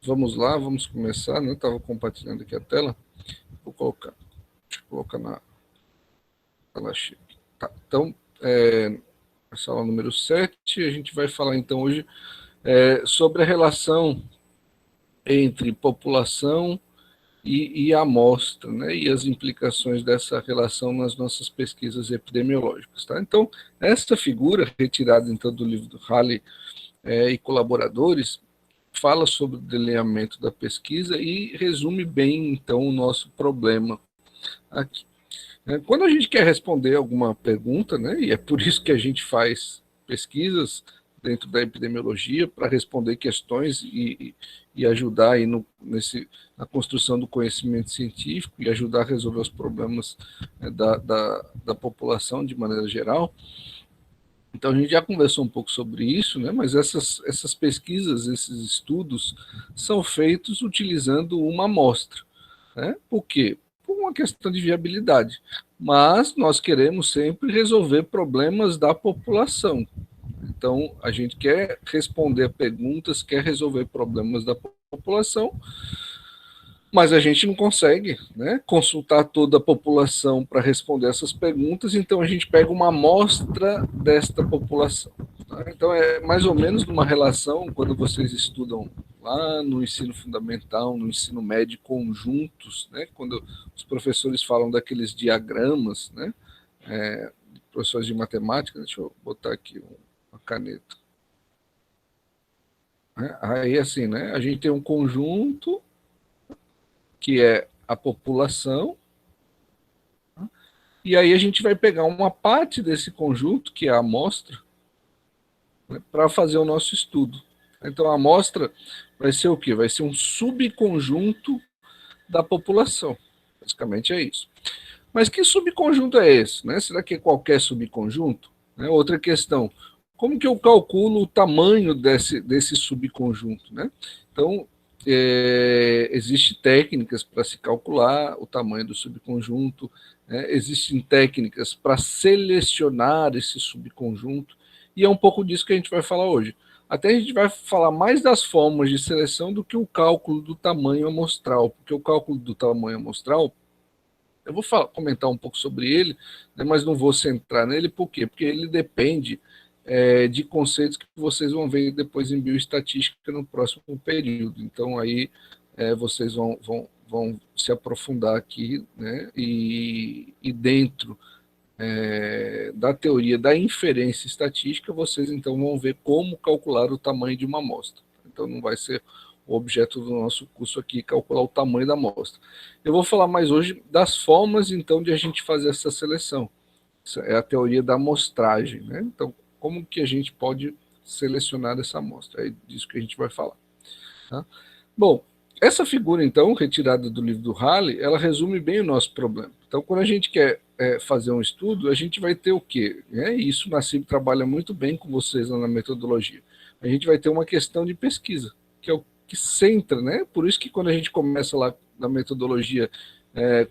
Vamos lá, vamos começar, né? Estava compartilhando aqui a tela. Vou colocar, deixa eu colocar na tela cheia. Tá, então, a sala número 7, a gente vai falar então hoje sobre a relação entre população e amostra, né? E as implicações dessa relação nas nossas pesquisas epidemiológicas. Tá? Então, essa figura, retirada então do livro do Halley e colaboradores, fala sobre o delineamento da pesquisa e resume bem, então, o nosso problema aqui. Quando a gente quer responder alguma pergunta, né, e é por isso que a gente faz pesquisas dentro da epidemiologia, para responder questões e ajudar aí na construção do conhecimento científico e ajudar a resolver os problemas da população de maneira geral. Então, a gente já conversou um pouco sobre isso, né? Mas essas pesquisas, esses estudos, são feitos utilizando uma amostra. Né? Por quê? Por uma questão de viabilidade. Mas nós queremos sempre resolver problemas da população. Então, a gente quer responder perguntas, quer resolver problemas da população, mas a gente não consegue, né, consultar toda a população para responder essas perguntas, então a gente pega uma amostra desta população. Tá? Então é mais ou menos numa relação, quando vocês estudam lá no ensino fundamental, no ensino médio, conjuntos, né, quando os professores falam daqueles diagramas, né, professores de matemática, deixa eu botar aqui uma caneta. Aí assim, né, a gente tem um conjunto que é a população, e aí a gente vai pegar uma parte desse conjunto, que é a amostra, né, para fazer o nosso estudo. Então a amostra vai ser o quê? Vai ser um subconjunto da população. Basicamente é isso. Mas que subconjunto é esse? Né? Será que é qualquer subconjunto? Outra questão, como que eu calculo o tamanho desse subconjunto? Né? Então, existem técnicas para se calcular o tamanho do subconjunto, né? Existem técnicas para selecionar esse subconjunto, e é um pouco disso que a gente vai falar hoje. Até a gente vai falar mais das formas de seleção do que o cálculo do tamanho amostral, porque o cálculo do tamanho amostral, eu vou comentar um pouco sobre ele, né, mas não vou centrar nele, por quê? Porque ele depende de conceitos que vocês vão ver depois em bioestatística no próximo período. Então, aí vocês vão se aprofundar aqui, né, e dentro da teoria da inferência estatística, vocês então vão ver como calcular o tamanho de uma amostra. Então, não vai ser o objeto do nosso curso aqui, calcular o tamanho da amostra. Eu vou falar mais hoje das formas, então, de a gente fazer essa seleção. Isso é a teoria da amostragem, né? Então, como que a gente pode selecionar essa amostra? É disso que a gente vai falar. Tá? Bom, essa figura, então, retirada do livro do Halley, ela resume bem o nosso problema. Então, quando a gente quer fazer um estudo, a gente vai ter o quê? E isso o Nassib trabalha muito bem com vocês lá na metodologia. A gente vai ter uma questão de pesquisa, que é o que centra, né? Por isso que quando a gente começa lá na metodologia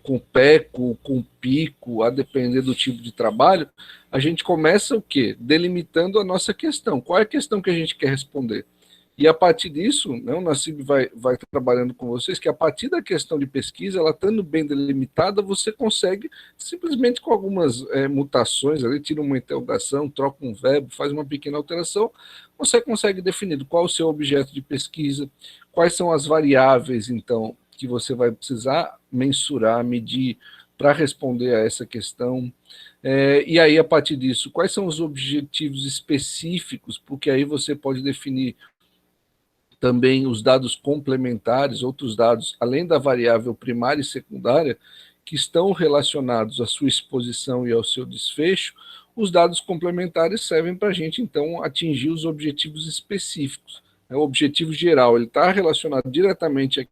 com PECO, com PICO, a depender do tipo de trabalho, a gente começa o quê? Delimitando a nossa questão. Qual é a questão que a gente quer responder? E a partir disso, né, o Nassib vai trabalhando com vocês, que a partir da questão de pesquisa, ela estando bem delimitada, você consegue, simplesmente com algumas mutações, ali, tira uma interrogação, troca um verbo, faz uma pequena alteração, você consegue definir qual é o seu objeto de pesquisa, quais são as variáveis, então, que você vai precisar mensurar, medir, para responder a essa questão. E aí, a partir disso, quais são os objetivos específicos, porque aí você pode definir também os dados complementares, outros dados, além da variável primária e secundária, que estão relacionados à sua exposição e ao seu desfecho. Os dados complementares servem para a gente, então, atingir os objetivos específicos. O objetivo geral ele está relacionado diretamente à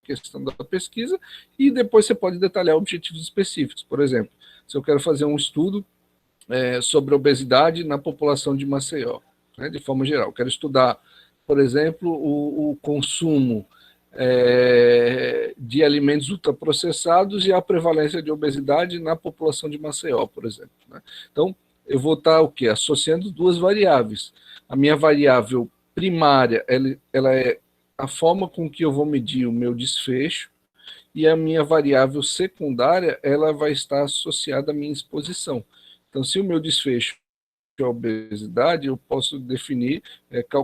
questão da pesquisa, e depois você pode detalhar objetivos específicos. Por exemplo, se eu quero fazer um estudo sobre obesidade na população de Maceió, né, de forma geral, quero estudar, por exemplo, o consumo de alimentos ultraprocessados e a prevalência de obesidade na população de Maceió, por exemplo. Né? Então, eu vou estar o quê? Associando duas variáveis. A minha variável primária, ela é a forma com que eu vou medir o meu desfecho, e a minha variável secundária ela vai estar associada à minha exposição. Então, se o meu desfecho é obesidade, eu posso definir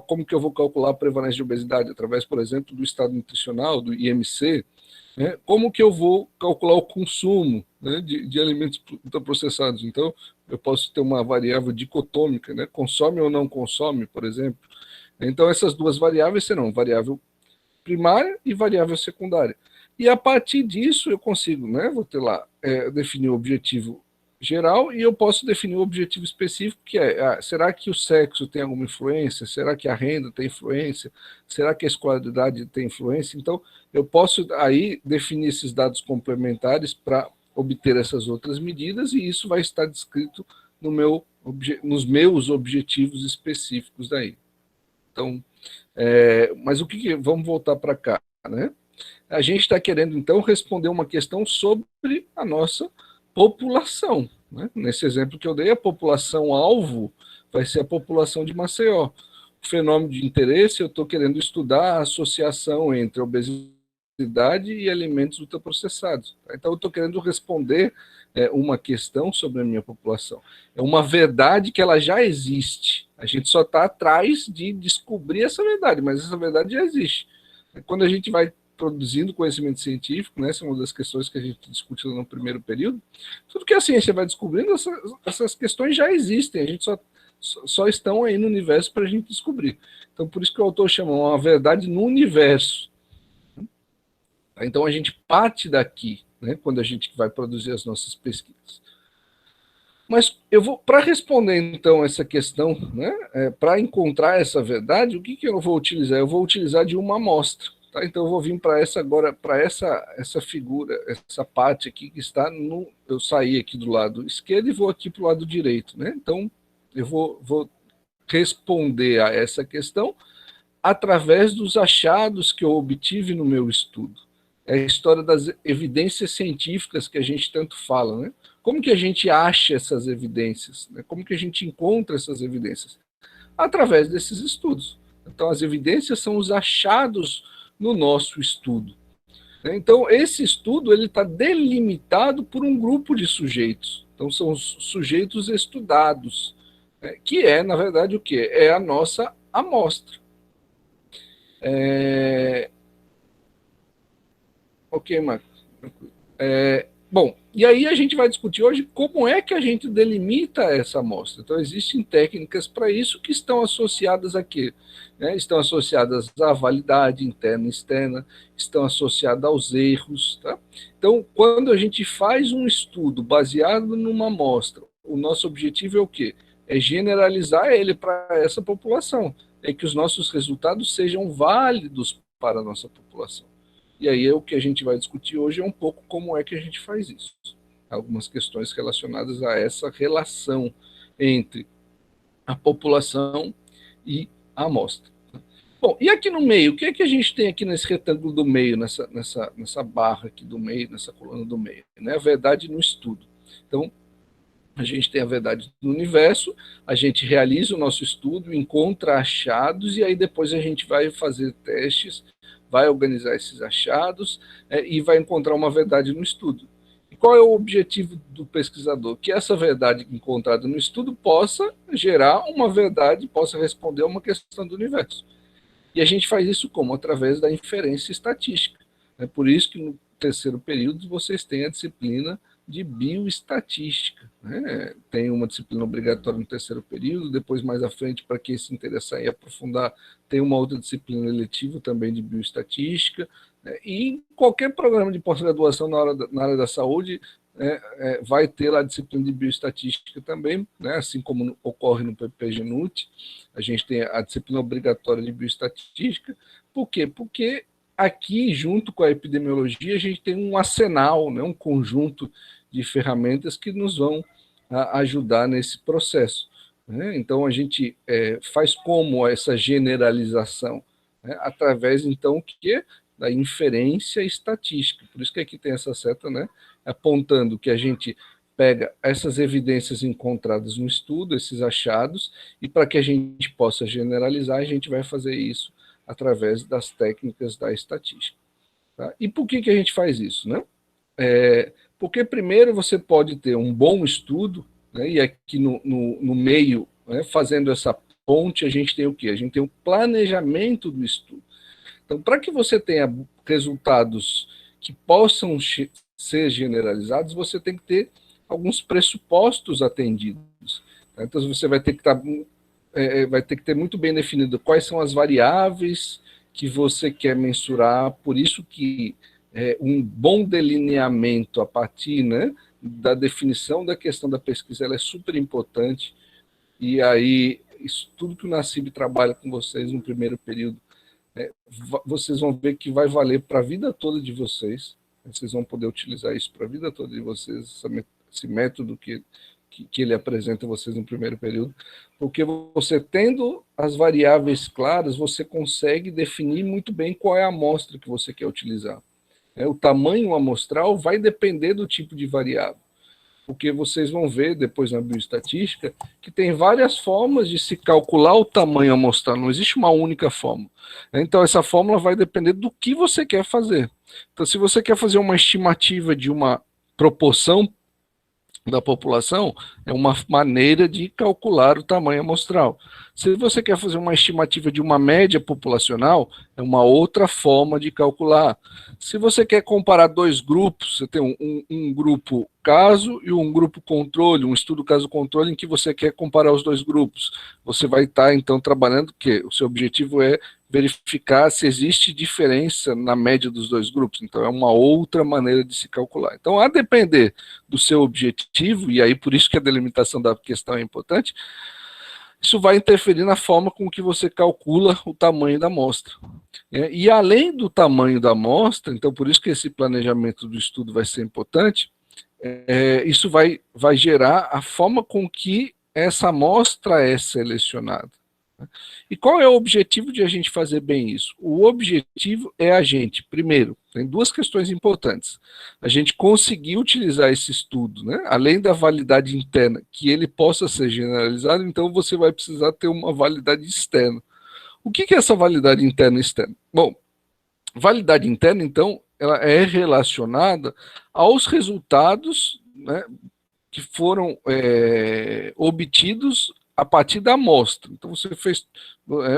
como que eu vou calcular a prevalência de obesidade, através, por exemplo, do estado nutricional, do IMC, né? Como que eu vou calcular o consumo, né, de alimentos ultraprocessados. Então, eu posso ter uma variável dicotômica, né, consome ou não consome, por exemplo. Então, essas duas variáveis serão variável primária e variável secundária. E a partir disso eu consigo, né, vou ter lá, definir o objetivo geral e eu posso definir o objetivo específico, que é, será que o sexo tem alguma influência? Será que a renda tem influência? Será que a escolaridade tem influência? Então, eu posso aí definir esses dados complementares para obter essas outras medidas e isso vai estar descrito nos meus objetivos específicos daí. Então, mas vamos voltar para cá, né? A gente está querendo, então, responder uma questão sobre a nossa população. Né? Nesse exemplo que eu dei, a população-alvo vai ser a população de Maceió. O fenômeno de interesse, eu estou querendo estudar a associação entre obesidade e alimentos ultraprocessados. Então, eu estou querendo responder uma questão sobre a minha população. É uma verdade que ela já existe. A gente só está atrás de descobrir essa verdade, mas essa verdade já existe. Quando a gente vai produzindo conhecimento científico, né, essa é uma das questões que a gente discute no primeiro período, tudo que a ciência vai descobrindo, essas questões já existem, a gente só estão aí no universo para a gente descobrir. Então, por isso que o autor chama uma verdade no universo. Então, a gente parte daqui, né, quando a gente vai produzir as nossas pesquisas. Mas eu vou, para responder então essa questão, né, para encontrar essa verdade, o que eu vou utilizar? Eu vou utilizar de uma amostra. Tá? Então eu vou vir para essa agora, para essa figura, essa parte aqui que está no. Eu saí aqui do lado esquerdo e vou aqui para o lado direito. Né? Então eu vou responder a essa questão através dos achados que eu obtive no meu estudo. É a história das evidências científicas que a gente tanto fala, né? Como que a gente acha essas evidências? Né? Como que a gente encontra essas evidências? Através desses estudos. Então, as evidências são os achados no nosso estudo. Então, esse estudo ele está delimitado por um grupo de sujeitos. Então, são os sujeitos estudados, né? Que é, na verdade, o quê? É a nossa amostra. Ok, Marcos. Bom, e aí a gente vai discutir hoje como é que a gente delimita essa amostra. Então, existem técnicas para isso que estão associadas a quê? Né? Estão associadas à validade interna e externa, estão associadas aos erros. Tá? Então, quando a gente faz um estudo baseado numa amostra, o nosso objetivo é o quê? É generalizar ele para essa população, é que os nossos resultados sejam válidos para a nossa população. E aí o que a gente vai discutir hoje é um pouco como é que a gente faz isso. Algumas questões relacionadas a essa relação entre a população e a amostra. Bom, e aqui no meio, o que é que a gente tem aqui nesse retângulo do meio, nessa barra aqui do meio, nessa coluna do meio? Né? A verdade no estudo. Então, a gente tem a verdade no universo, a gente realiza o nosso estudo, encontra achados, e aí depois a gente vai fazer testes, vai organizar esses achados e vai encontrar uma verdade no estudo. E qual é o objetivo do pesquisador? Que essa verdade encontrada no estudo possa gerar uma verdade, possa responder a uma questão do universo. E a gente faz isso como? Através da inferência estatística. É por isso que no terceiro período vocês têm a disciplina de bioestatística. Né? Tem uma disciplina obrigatória no terceiro período, depois mais à frente, para quem se interessar em aprofundar, tem uma outra disciplina eletiva também de bioestatística, né? E em qualquer programa de pós-graduação na área da saúde, vai ter a disciplina de bioestatística também, né? Assim como ocorre no PPGNUT, a gente tem a disciplina obrigatória de bioestatística. Por quê? Porque aqui, junto com a epidemiologia, a gente tem um arsenal, né? Um conjunto de ferramentas que nos vão ajudar nesse processo. Né? Então, a gente faz como essa generalização? Né? Através, então, da inferência estatística. Por isso que aqui tem essa seta, né? Apontando que a gente pega essas evidências encontradas no estudo, esses achados, e para que a gente possa generalizar, a gente vai fazer isso através das técnicas da estatística. Tá? E por que a gente faz isso? Né? Porque primeiro você pode ter um bom estudo, né? E aqui no meio, né, fazendo essa ponte, a gente tem o quê? A gente tem o planejamento do estudo. Então, para que você tenha resultados que possam ser generalizados, você tem que ter alguns pressupostos atendidos. Tá? Então, você vai ter que vai ter que ter muito bem definido quais são as variáveis que você quer mensurar, por isso que um bom delineamento a partir, né, da definição da questão da pesquisa ela é super importante, e aí isso tudo que o Nassib trabalha com vocês no primeiro período, vocês vão ver que vai valer para a vida toda de vocês, vocês vão poder utilizar isso para a vida toda de vocês, esse método que ele apresenta a vocês no primeiro período, porque você tendo as variáveis claras, você consegue definir muito bem qual é a amostra que você quer utilizar. O tamanho amostral vai depender do tipo de variável, porque vocês vão ver depois na bioestatística que tem várias formas de se calcular o tamanho amostral, não existe uma única forma. Então essa fórmula vai depender do que você quer fazer. Então se você quer fazer uma estimativa de uma proporção da população, é uma maneira de calcular o tamanho amostral. Se você quer fazer uma estimativa de uma média populacional, é uma outra forma de calcular. Se você quer comparar dois grupos, você tem um grupo caso e um grupo controle, um estudo caso-controle em que você quer comparar os dois grupos. Você vai estar, então, trabalhando o quê? O seu objetivo é verificar se existe diferença na média dos dois grupos. Então, é uma outra maneira de se calcular. Então, a depender do seu objetivo, e aí por isso que a delimitação da questão é importante, isso vai interferir na forma com que você calcula o tamanho da amostra. E além do tamanho da amostra, então por isso que esse planejamento do estudo vai ser importante, isso vai gerar a forma com que essa amostra é selecionada. E qual é o objetivo de a gente fazer bem isso? O objetivo é a gente, primeiro, tem duas questões importantes. A gente conseguir utilizar esse estudo, né, além da validade interna, que ele possa ser generalizado, então você vai precisar ter uma validade externa. O que é essa validade interna e externa? Bom, validade interna, então, ela é relacionada aos resultados, né, que foram obtidos a partir da amostra. Então,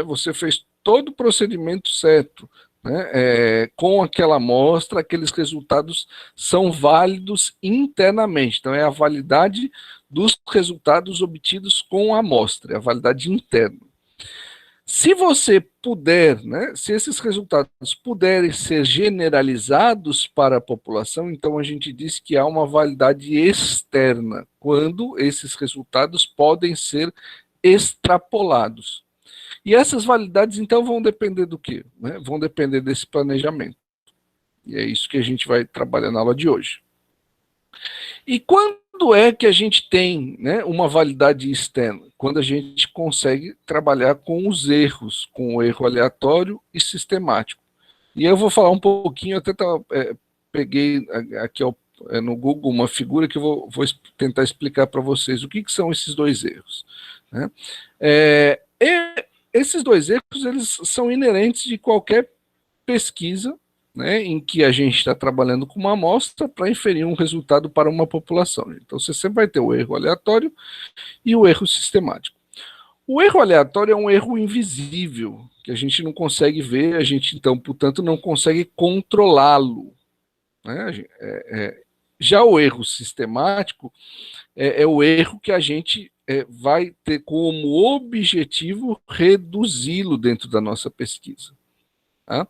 você fez todo o procedimento certo, né, com aquela amostra, aqueles resultados são válidos internamente. Então, é a validade dos resultados obtidos com a amostra, é a validade interna. Se você puder, né, se esses resultados puderem ser generalizados para a população, então a gente diz que há uma validade externa, quando esses resultados podem ser extrapolados. E essas validades, então, vão depender do quê? Né? Vão depender desse planejamento. E é isso que a gente vai trabalhar na aula de hoje. E quando é que a gente tem, né, uma validade externa? Quando a gente consegue trabalhar com os erros, com o erro aleatório e sistemático. E eu vou falar um pouquinho, até peguei aqui no Google uma figura que eu vou tentar explicar para vocês o que são esses dois erros. Né? Esses dois erros, eles são inerentes de qualquer pesquisa, né, em que a gente está trabalhando com uma amostra para inferir um resultado para uma população. Então, você sempre vai ter o erro aleatório e o erro sistemático. O erro aleatório é um erro invisível, que a gente não consegue ver, a gente, então, portanto, não consegue controlá-lo. Né? Já o erro sistemático é o erro que a gente vai ter como objetivo reduzi-lo dentro da nossa pesquisa. Tá?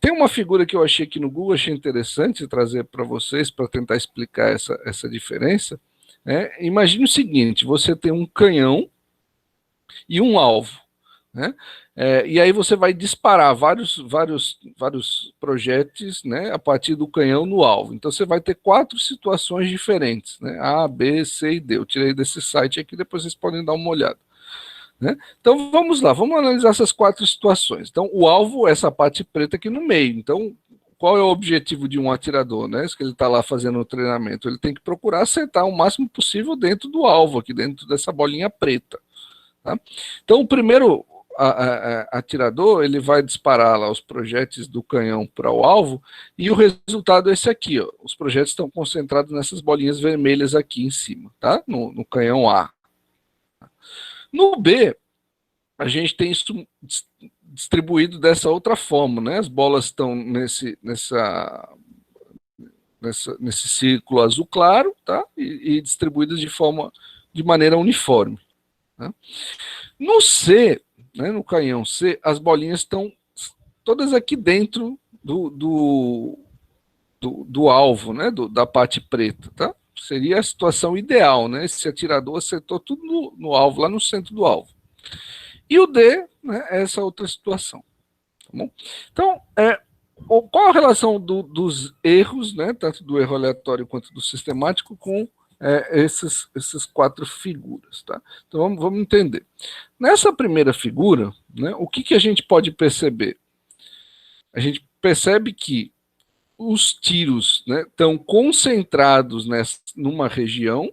Tem uma figura que eu achei aqui no Google, achei interessante trazer para vocês, para tentar explicar essa diferença. Imagine o seguinte, você tem um canhão e um alvo. Né? E aí você vai disparar vários projéteis, né, a partir do canhão no alvo. Então você vai ter 4 situações diferentes, né? A, B, C e D. Eu tirei desse site aqui, depois vocês podem dar uma olhada. Né? Então vamos lá, vamos analisar essas 4 situações. Então o alvo é essa parte preta aqui no meio. Então qual é o objetivo de um atirador, né? Isso que ele está lá fazendo o treinamento, ele tem que procurar acertar o máximo possível dentro do alvo, aqui dentro dessa bolinha preta. Tá? Então atirador ele vai disparar lá os projéteis do canhão para o alvo e o resultado é esse aqui, ó. Os projéteis estão concentrados nessas bolinhas vermelhas aqui em cima, tá? No canhão A. No B, a gente tem isso distribuído dessa outra forma, né? As bolas estão nesse círculo azul claro, tá? E distribuídas de maneira uniforme. Tá? No C, né, no canhão C, as bolinhas estão todas aqui dentro do alvo, né, da parte preta, tá? Seria a situação ideal, né? Esse atirador acertou tudo no alvo, lá no centro do alvo. E o D, né, é essa outra situação. Tá bom? Então, qual a relação dos erros, né, tanto do erro aleatório quanto do sistemático, com essas quatro figuras? Tá? Então, vamos entender. Nessa primeira figura, né, o que a gente pode perceber? A gente percebe que os tiros, né, estão concentrados numa região,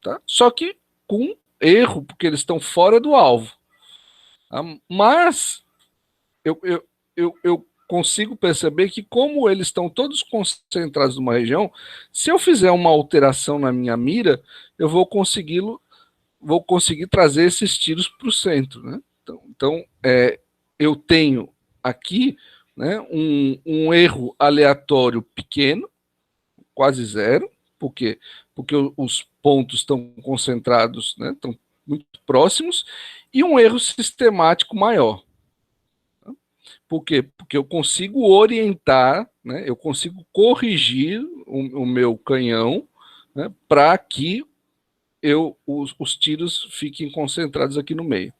tá? Só que com erro, porque eles estão fora do alvo. Tá? Mas eu consigo perceber que, como eles estão todos concentrados numa região, se eu fizer uma alteração na minha mira, eu vou conseguir trazer esses tiros para o centro. Né? Então eu tenho aqui, né, um erro aleatório pequeno, quase zero, porque os pontos estão concentrados, né, estão muito próximos, e um erro sistemático maior. Por quê? Porque eu consigo orientar, né, eu consigo corrigir o meu canhão, né, para que os tiros fiquem concentrados aqui no meio.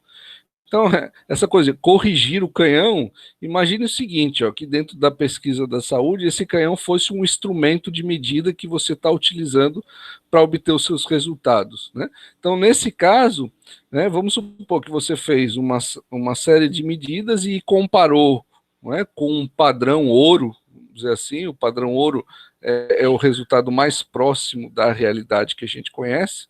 Então, essa coisa de corrigir o canhão, imagine o seguinte, ó, que dentro da pesquisa da saúde, esse canhão fosse um instrumento de medida que você está utilizando para obter os seus resultados. Né? Então, nesse caso, né, vamos supor que você fez uma série de medidas e comparou, né, com um padrão ouro, vamos dizer assim, o padrão ouro é o resultado mais próximo da realidade que a gente conhece.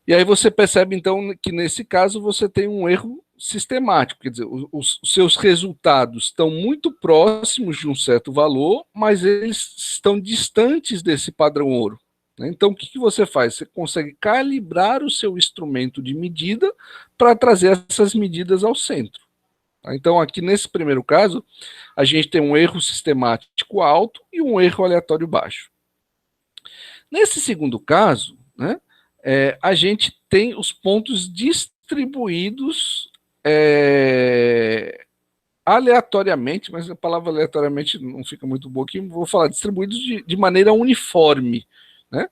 E aí você percebe, então, que nesse caso você tem um erro sistemático, quer dizer, os seus resultados estão muito próximos de um certo valor, mas eles estão distantes desse padrão ouro. Né? Então, o que você faz? Você consegue calibrar o seu instrumento de medida para trazer essas medidas ao centro. Tá? Então, aqui nesse primeiro caso, a gente tem um erro sistemático alto e um erro aleatório baixo. Nesse segundo caso, né, a gente tem os pontos distribuídos aleatoriamente, mas a palavra aleatoriamente não fica muito boa aqui, vou falar distribuídos de maneira uniforme, né?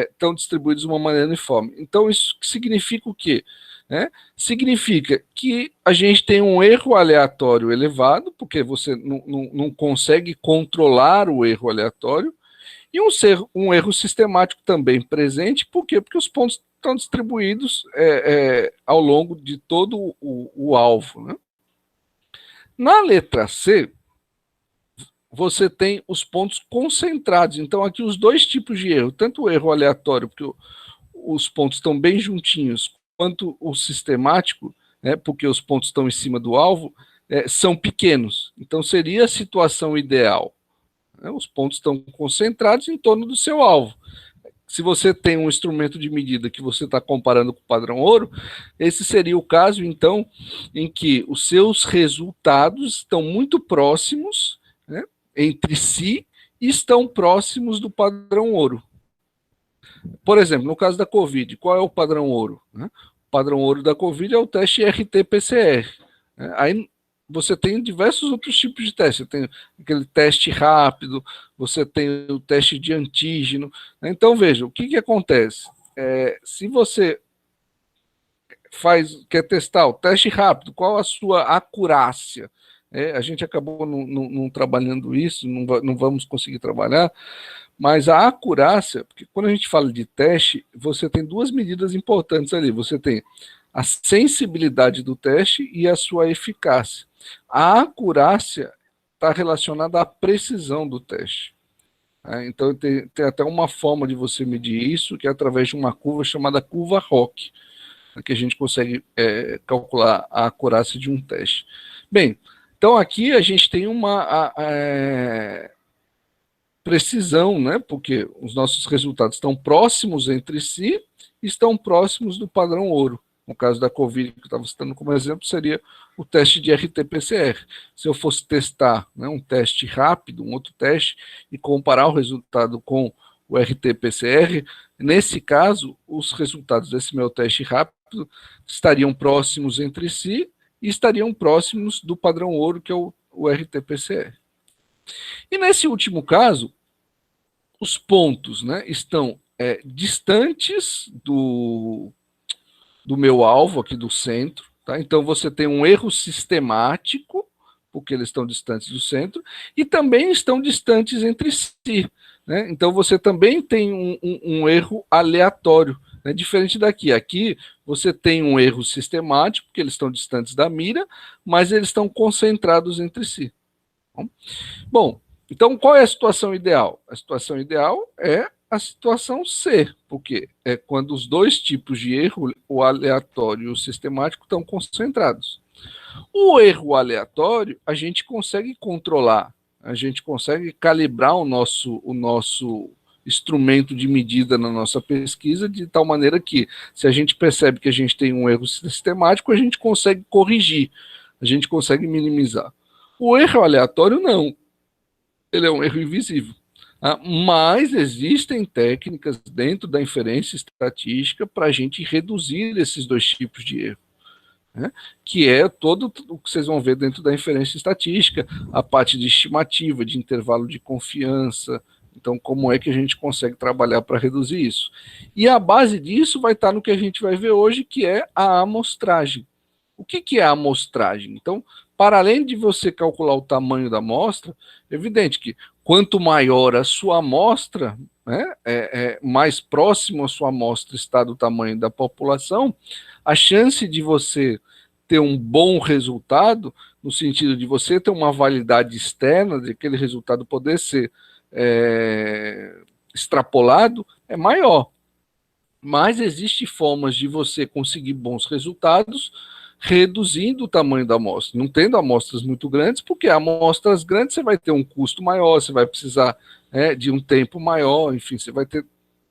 Estão distribuídos de uma maneira uniforme. Então, isso significa o quê? Né? Significa que a gente tem um erro aleatório elevado, porque você não consegue controlar o erro aleatório, e um erro sistemático também presente, por quê? Porque os pontos estão distribuídos ao longo de todo o alvo. Né? Na letra C, você tem os pontos concentrados. Então, aqui os dois tipos de erro, tanto o erro aleatório, porque os pontos estão bem juntinhos, quanto o sistemático, né, porque os pontos estão em cima do alvo, são pequenos. Então, seria a situação ideal. Os pontos estão concentrados em torno do seu alvo. Se você tem um instrumento de medida que você está comparando com o padrão ouro, esse seria o caso, então, em que os seus resultados estão muito próximos, né, entre si e estão próximos do padrão ouro. Por exemplo, no caso da Covid, qual é o padrão ouro? O padrão ouro da Covid é o teste RT-PCR. Aí você tem diversos outros tipos de teste. Você tem aquele teste rápido, você tem o teste de antígeno. Então, veja, o que acontece? Se você quer testar o teste rápido, qual a sua acurácia? A gente acabou não trabalhando isso, não vamos conseguir trabalhar, mas a acurácia, porque quando a gente fala de teste, você tem duas medidas importantes ali. Você tem a sensibilidade do teste e a sua eficácia. A acurácia está relacionada à precisão do teste. Então, tem até uma forma de você medir isso, que é através de uma curva chamada curva ROC. que a gente consegue calcular a acurácia de um teste. Bem, então aqui a gente tem uma precisão, né? Porque os nossos resultados estão próximos entre si e estão próximos do padrão ouro. No caso da Covid, que eu estava citando como exemplo, seria o teste de RT-PCR. Se eu fosse testar, né, um teste rápido, um outro teste, e comparar o resultado com o RT-PCR, nesse caso, os resultados desse meu teste rápido estariam próximos entre si e estariam próximos do padrão ouro, que é o RT-PCR. E nesse último caso, os pontos, né, estão distantes do meu alvo aqui do centro, tá? Então você tem um erro sistemático, porque eles estão distantes do centro, e também estão distantes entre si, né? Então você também tem um erro aleatório, né? Diferente daqui. Aqui você tem um erro sistemático, porque eles estão distantes da mira, mas eles estão concentrados entre si. Bom, então qual é a situação ideal? A situação ideal é a situação C, porque é quando os dois tipos de erro, o aleatório e o sistemático, estão concentrados. O erro aleatório a gente consegue controlar, a gente consegue calibrar o nosso instrumento de medida na nossa pesquisa de tal maneira que, se a gente percebe que a gente tem um erro sistemático, a gente consegue corrigir, a gente consegue minimizar. O erro aleatório não, ele é um erro invisível. Mas existem técnicas dentro da inferência estatística para a gente reduzir esses dois tipos de erro, né? Que é todo o que vocês vão ver dentro da inferência estatística, a parte de estimativa, de intervalo de confiança. Então, como é que a gente consegue trabalhar para reduzir isso? E a base disso vai estar no que a gente vai ver hoje, que é a amostragem. O que é a amostragem? Então, para além de você calcular o tamanho da amostra, é evidente que quanto maior a sua amostra, né, mais próximo a sua amostra está do tamanho da população, a chance de você ter um bom resultado, no sentido de você ter uma validade externa, de aquele resultado poder ser extrapolado, é maior. Mas existem formas de você conseguir bons resultados reduzindo o tamanho da amostra, não tendo amostras muito grandes, porque amostras grandes você vai ter um custo maior, você vai precisar de um tempo maior, enfim, você vai ter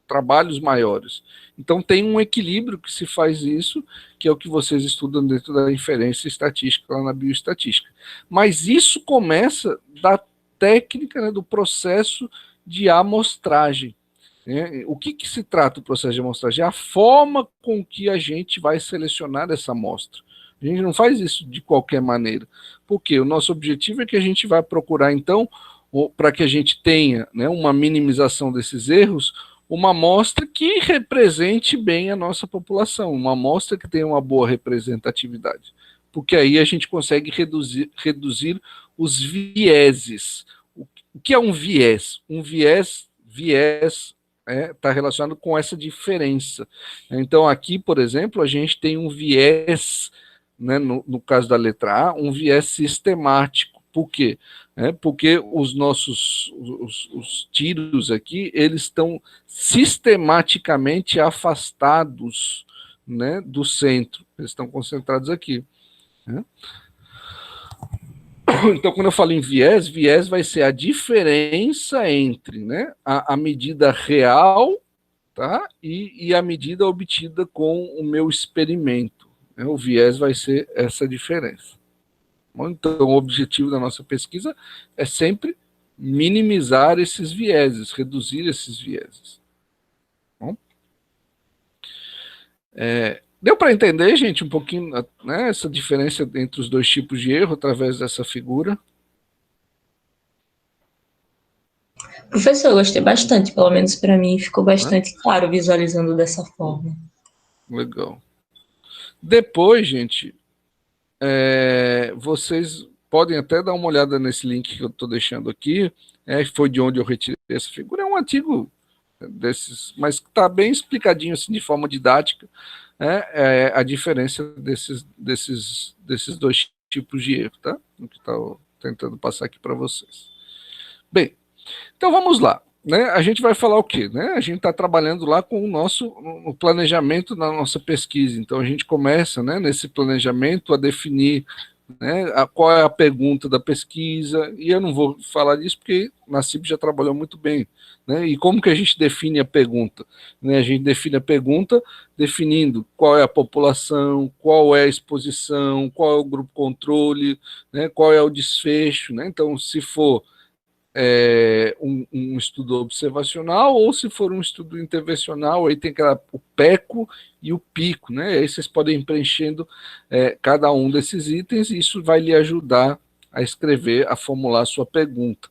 trabalhos maiores. Então tem um equilíbrio que se faz isso, que é o que vocês estudam dentro da inferência estatística, lá na bioestatística. Mas isso começa da técnica, né, do processo de amostragem. O que se trata o processo de amostragem? É a forma com que a gente vai selecionar essa amostra. A gente não faz isso de qualquer maneira, porque o nosso objetivo é que a gente vai procurar, então, para que a gente tenha, né, uma minimização desses erros, uma amostra que represente bem a nossa população, uma amostra que tenha uma boa representatividade, porque aí a gente consegue reduzir os vieses. O que é um viés? Um viés está relacionado com essa diferença. Então, aqui, por exemplo, a gente tem um viés, né, no caso da letra A, um viés sistemático. Por quê? Porque os nossos os tiros aqui, eles estão sistematicamente afastados, né, do centro. Eles estão concentrados aqui. Né? Então, quando eu falo em viés, viés vai ser a diferença entre, né, a medida real, tá, e a medida obtida com o meu experimento. Né? O viés vai ser essa diferença. Então, o objetivo da nossa pesquisa é sempre minimizar esses vieses, reduzir esses vieses. Bom, deu para entender, gente, um pouquinho, né, essa diferença entre os dois tipos de erro através dessa figura? Professor, eu gostei bastante, pelo menos para mim ficou bastante claro visualizando dessa forma. Legal. Depois, gente, vocês podem até dar uma olhada nesse link que eu estou deixando aqui, foi de onde eu retirei essa figura, é um artigo desses, mas está bem explicadinho assim, de forma didática, a diferença desses dois tipos de erro, tá? O que está tentando passar aqui para vocês. Bem, então vamos lá. né, a gente vai falar o quê? Né? A gente está trabalhando lá com o planejamento da nossa pesquisa. Então, a gente começa, né, nesse planejamento a definir, né, qual é a pergunta da pesquisa, e eu não vou falar disso porque na CIB já trabalhou muito bem. Né? E como que a gente define a pergunta? Né? A gente define a pergunta definindo qual é a população, qual é a exposição, qual é o grupo controle, né? Qual é o desfecho. Né? Então, se for um estudo observacional, ou se for um estudo intervencional, aí tem o PECO e o PICO, né? Aí vocês podem ir preenchendo cada um desses itens, e isso vai lhe ajudar a escrever, a formular a sua pergunta.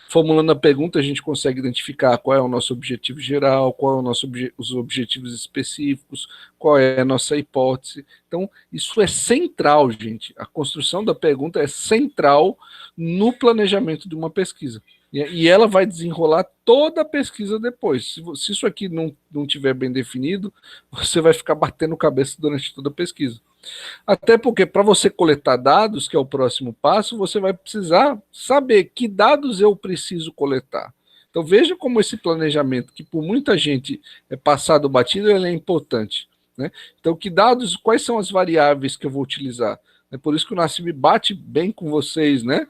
Formulando a pergunta, a gente consegue identificar qual é o nosso objetivo geral, qual é o nosso os objetivos específicos, qual é a nossa hipótese. Então, isso é central, gente. A construção da pergunta é central no planejamento de uma pesquisa. E ela vai desenrolar toda a pesquisa depois. Se isso aqui não tiver bem definido, você vai ficar batendo cabeça durante toda a pesquisa. Até porque, para você coletar dados, que é o próximo passo, você vai precisar saber que dados eu preciso coletar. Então, veja como esse planejamento, que por muita gente é passado batido, ele é importante. Né? Então, que dados, quais são as variáveis que eu vou utilizar? É por isso que o Nassim bate bem com vocês, né?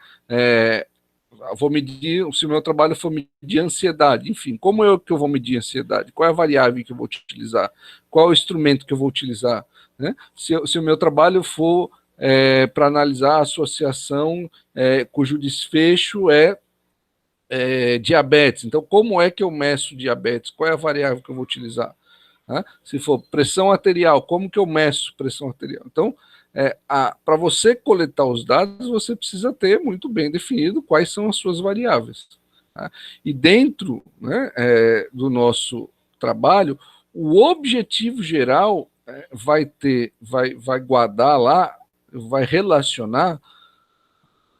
Vou medir, se o meu trabalho for medir ansiedade, enfim, como que eu vou medir ansiedade? Qual é a variável que eu vou utilizar? Qual é o instrumento que eu vou utilizar? Né? Se o meu trabalho for para analisar a associação cujo desfecho é diabetes, então como é que eu meço diabetes? Qual é a variável que eu vou utilizar? Né? Se for pressão arterial, como que eu meço pressão arterial? Então, para você coletar os dados, você precisa ter muito bem definido quais são as suas variáveis. Tá? E dentro, né, do trabalho, o objetivo geral vai guardar lá, vai relacionar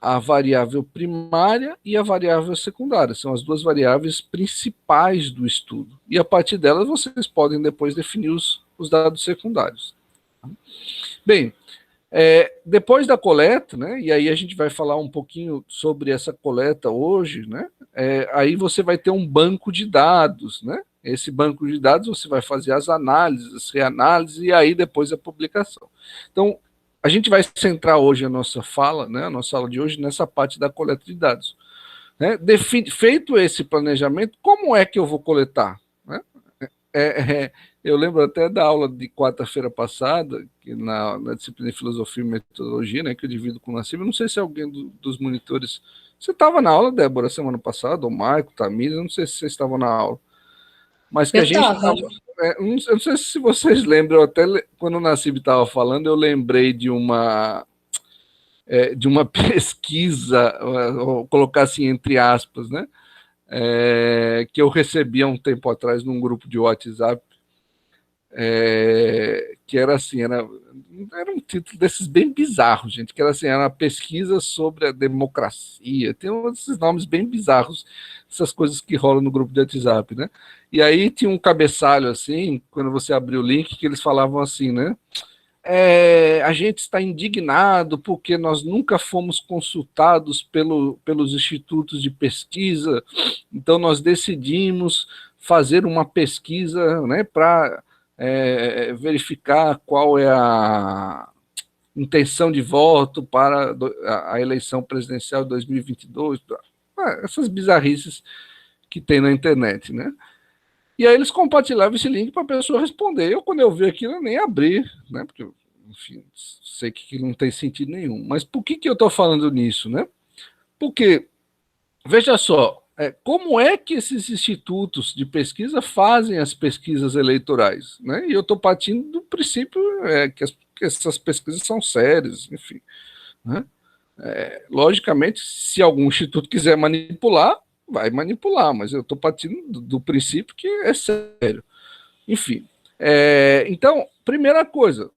a variável primária e a variável secundária. São as duas variáveis principais do estudo. E a partir delas vocês podem depois definir os dados secundários. Bem, depois da coleta, né, e aí a gente vai falar um pouquinho sobre essa coleta hoje, né, aí você vai ter um banco de dados, né, esse banco de dados você vai fazer as análises, reanálises, e aí depois a publicação. Então, a gente vai centrar hoje a nossa fala, né, a nossa aula de hoje, nessa parte da coleta de dados. Né? Feito esse planejamento, como é que eu vou coletar? Né? Eu lembro até da aula de quarta-feira passada, que na disciplina de Filosofia e Metodologia, né, que eu divido com o Nassim, eu não sei se alguém dos monitores... Você estava na aula, Débora, semana passada, ou Marco, Tamires, eu não sei se vocês estavam na aula. Mas que a gente estava... eu não sei se vocês lembram, até quando o Nassim estava falando, eu lembrei de uma pesquisa, vou colocar assim entre aspas, né, que eu recebi há um tempo atrás num grupo de WhatsApp, que era assim, era um título desses bem bizarros, gente, que era assim, era uma pesquisa sobre a democracia, tem esses nomes bem bizarros, essas coisas que rolam no grupo de WhatsApp, né? E aí tinha um cabeçalho assim, quando você abriu o link, que eles falavam assim, né? A gente está indignado porque nós nunca fomos consultados pelos institutos de pesquisa, então nós decidimos fazer uma pesquisa, né, para verificar qual é a intenção de voto para a eleição presidencial de 2022, essas bizarrices que tem na internet, né? E aí eles compartilhavam esse link para a pessoa responder. Quando eu vi aquilo, eu nem abri, né? Porque, enfim, sei que não tem sentido nenhum. Mas por que eu estou falando nisso, né? Porque, veja só, como é que esses institutos de pesquisa fazem as pesquisas eleitorais, né? E eu estou partindo do princípio que essas pesquisas são sérias, enfim, né? Logicamente, se algum instituto quiser manipular, vai manipular, mas eu estou partindo do princípio que é sério. Enfim, então, primeira coisa,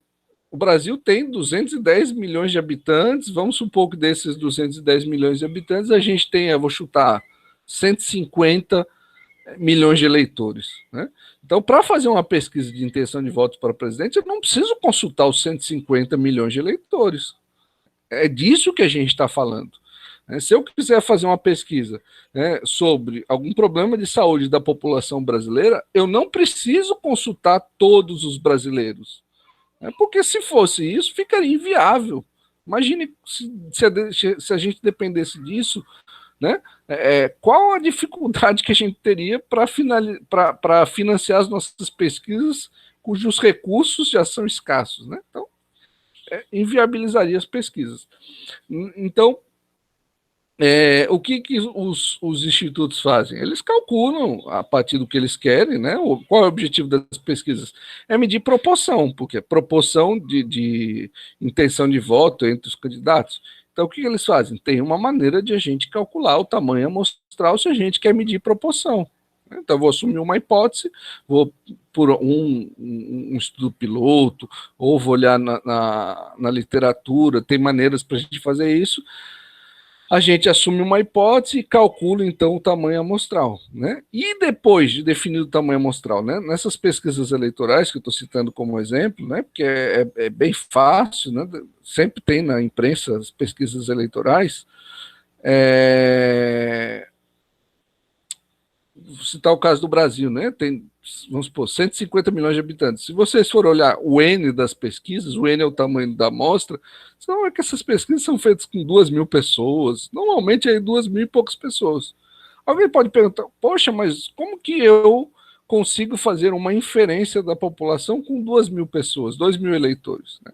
o Brasil tem 210 milhões de habitantes, vamos supor que desses 210 milhões de habitantes, a gente tem, eu vou chutar, 150 milhões de eleitores. Né? Então, para fazer uma pesquisa de intenção de voto para presidente, eu não preciso consultar os 150 milhões de eleitores. É disso que a gente está falando. Se eu quiser fazer uma pesquisa, né, sobre algum problema de saúde da população brasileira, eu não preciso consultar todos os brasileiros. Porque se fosse isso, ficaria inviável. Imagine se a gente dependesse disso, né? Qual a dificuldade que a gente teria para financiar as nossas pesquisas cujos recursos já são escassos, né? Então, inviabilizaria as pesquisas. Então, o que os institutos fazem? Eles calculam a partir do que eles querem, né? Qual é o objetivo das pesquisas? É medir proporção, porque proporção de intenção de voto entre os candidatos. Então, o que eles fazem? Tem uma maneira de a gente calcular o tamanho amostral se a gente quer medir proporção. Então, eu vou assumir uma hipótese, vou por um estudo piloto, ou vou olhar na literatura, tem maneiras para a gente fazer isso. A gente assume uma hipótese e calcula, então, o tamanho amostral, né? E depois de definir o tamanho amostral, né? Nessas pesquisas eleitorais que eu estou citando como exemplo, né? Porque é bem fácil, né? Sempre tem na imprensa as pesquisas eleitorais. Vou citar o caso do Brasil, né? Tem, vamos supor, 150 milhões de habitantes. Se vocês forem olhar o N das pesquisas, o N é o tamanho da amostra, você vai ver que essas pesquisas são feitas com 2.000 pessoas, normalmente aí 2.000 e poucas pessoas. Alguém pode perguntar, poxa, mas como que eu consigo fazer uma inferência da população com 2.000 pessoas, 2.000 eleitores, né?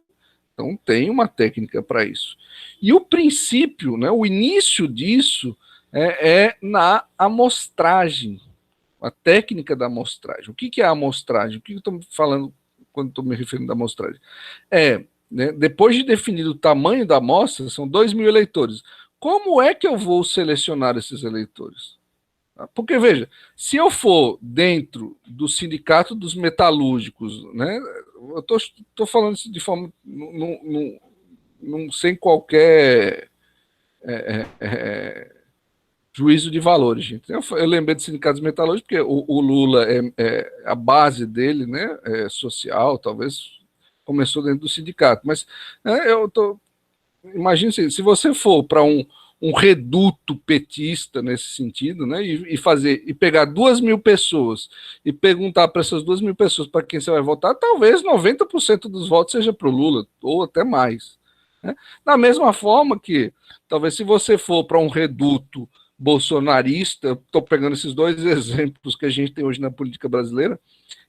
Então tem uma técnica para isso. E o princípio, né, o início disso é na amostragem, a técnica da amostragem. O que é a amostragem? O que eu estou falando quando estou me referindo à amostragem? Né, depois de definir o tamanho da amostra, são 2.000 eleitores. Como é que eu vou selecionar esses eleitores? Porque, veja, se eu for dentro do sindicato dos metalúrgicos, né, eu estou falando isso de forma sem qualquer juízo de valores, gente. Eu lembrei de sindicatos metalúrgicos porque o Lula a base dele, né, social, talvez começou dentro do sindicato, mas imagine se você for para um reduto petista nesse sentido, né, e pegar 2.000 pessoas e perguntar para essas 2.000 pessoas para quem você vai votar, talvez 90% dos votos seja para o Lula, ou até mais, né? Da mesma forma que, talvez se você for para um reduto bolsonarista, estou pegando esses dois exemplos que a gente tem hoje na política brasileira,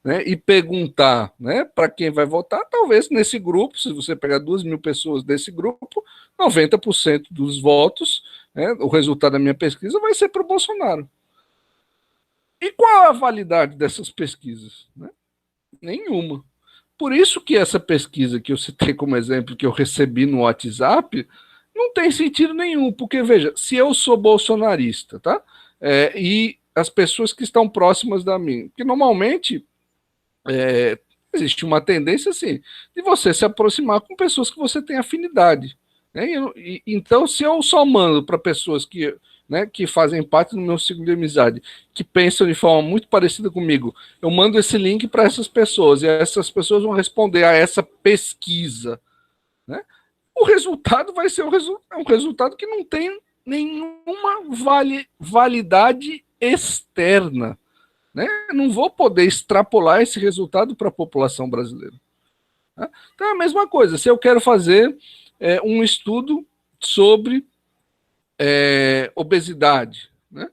né, e perguntar, né, para quem vai votar, talvez nesse grupo, se você pegar 2.000 pessoas desse grupo, 90% dos votos, né, o resultado da minha pesquisa vai ser para o Bolsonaro. E qual a validade dessas pesquisas? Né? Nenhuma. Por isso que essa pesquisa que eu citei como exemplo, que eu recebi no WhatsApp, não tem sentido nenhum, porque, veja, se eu sou bolsonarista, tá? E as pessoas que estão próximas da mim, que normalmente existe uma tendência, assim, de você se aproximar com pessoas que você tem afinidade, né? Então, se eu só mando para pessoas que, né, que fazem parte do meu ciclo de amizade, que pensam de forma muito parecida comigo, eu mando esse link para essas pessoas, e essas pessoas vão responder a essa pesquisa, né? O resultado vai ser um resultado que não tem nenhuma validade externa, né? Não vou poder extrapolar esse resultado para a população brasileira. Né? Então é a mesma coisa. Se eu quero fazer um estudo sobre obesidade, né,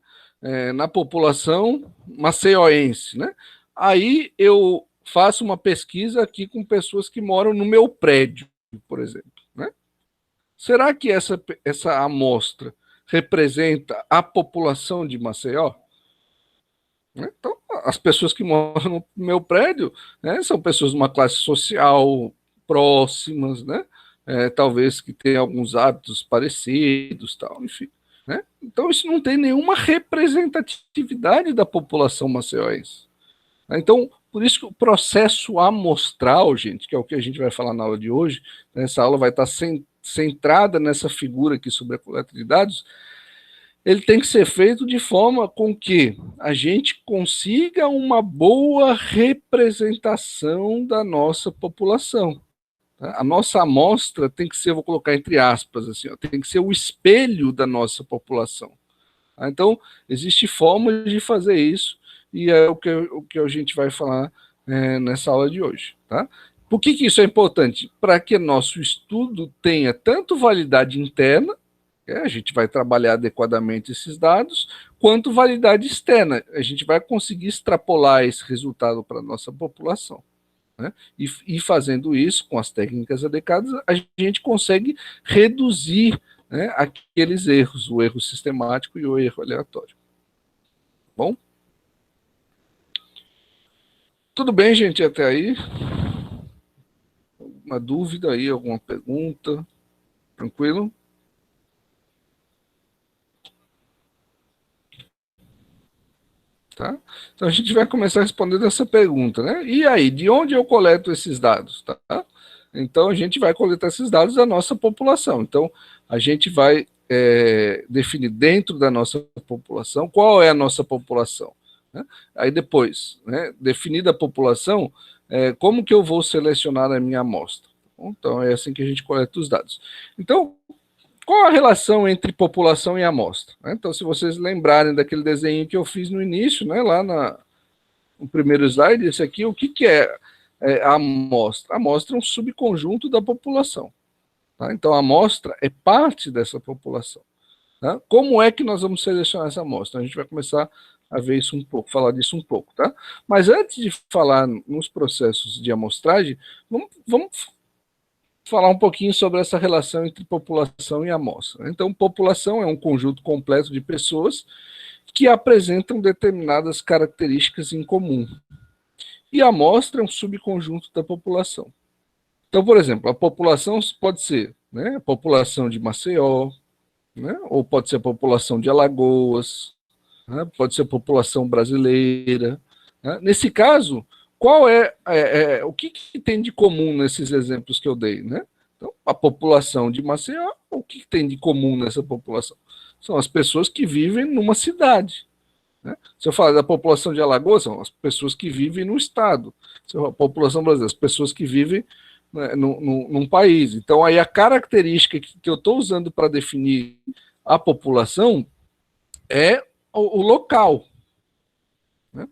na população maceioense, né, aí eu faço uma pesquisa aqui com pessoas que moram no meu prédio, por exemplo. Né? Será que essa amostra representa a população de Maceió? Então, as pessoas que moram no meu prédio, né, são pessoas de uma classe social próximas, né, talvez que tenham alguns hábitos parecidos, tal, enfim. Né? Então, isso não tem nenhuma representatividade da população maceióense. Então, por isso que o processo amostral, gente, que é o que a gente vai falar na aula de hoje, né, essa aula vai estar centrada nessa figura aqui sobre a coleta de dados, ele tem que ser feito de forma com que a gente consiga uma boa representação da nossa população. Tá? A nossa amostra tem que ser, vou colocar entre aspas, assim, ó, tem que ser o espelho da nossa população. Tá? Então, existe formas de fazer isso, e é o que a gente vai falar nessa aula de hoje. Tá? Por que isso é importante? Para que nosso estudo tenha tanto validade interna, a gente vai trabalhar adequadamente esses dados, quanto validade externa. A gente vai conseguir extrapolar esse resultado para a nossa população. Né? E fazendo isso com as técnicas adequadas, a gente consegue reduzir, né, aqueles erros, o erro sistemático e o erro aleatório. Bom? Tudo bem, gente, até aí? Alguma dúvida aí, alguma pergunta? Tranquilo? Tá? Então a gente vai começar respondendo essa pergunta, né? E aí, de onde eu coleto esses dados? Tá? Então a gente vai coletar esses dados da nossa população. Então a gente vai definir dentro da nossa população qual é a nossa população. Né? Aí depois, né, definida a população, como que eu vou selecionar a minha amostra? Então é assim que a gente coleta os dados. Então, qual a relação entre população e amostra? Então, se vocês lembrarem daquele desenho que eu fiz no início, né, lá no primeiro slide, esse aqui, o que é a amostra? A amostra é um subconjunto da população. Tá? Então, a amostra é parte dessa população. Tá? Como é que nós vamos selecionar essa amostra? A gente vai começar a ver isso um pouco, falar disso um pouco. Tá? Mas antes de falar nos processos de amostragem, vamos falar um pouquinho sobre essa relação entre população e amostra. Então, população é um conjunto completo de pessoas que apresentam determinadas características em comum. E a amostra é um subconjunto da população. Então, por exemplo, a população pode ser, né, a população de Maceió, né, ou pode ser a população de Alagoas, né, pode ser a população brasileira. Né? Nesse caso, qual o que tem de comum nesses exemplos que eu dei, né? Então, a população de Maceió, o que tem de comum nessa população? São as pessoas que vivem numa cidade. Né? Se eu falar da população de Alagoas, são as pessoas que vivem no estado. Se eu falar da população brasileira, as pessoas que vivem, né, num país. Então, aí a característica que eu estou usando para definir a população é o local. Né?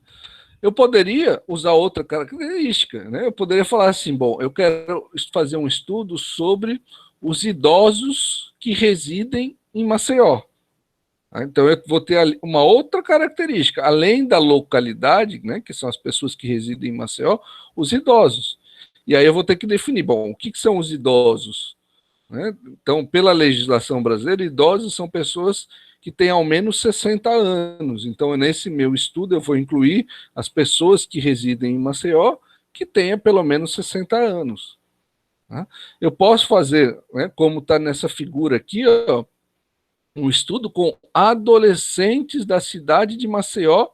Eu poderia usar outra característica, né? Eu poderia falar assim, bom, eu quero fazer um estudo sobre os idosos que residem em Maceió. Então eu vou ter uma outra característica, além da localidade, né, que são as pessoas que residem em Maceió, os idosos. E aí eu vou ter que definir, bom, o que são os idosos? Né? Então, pela legislação brasileira, idosos são pessoas que têm ao menos 60 anos. Então, nesse meu estudo, eu vou incluir as pessoas que residem em Maceió que tenham pelo menos 60 anos. Tá? Eu posso fazer, né, como está nessa figura aqui, ó, um estudo com adolescentes da cidade de Maceió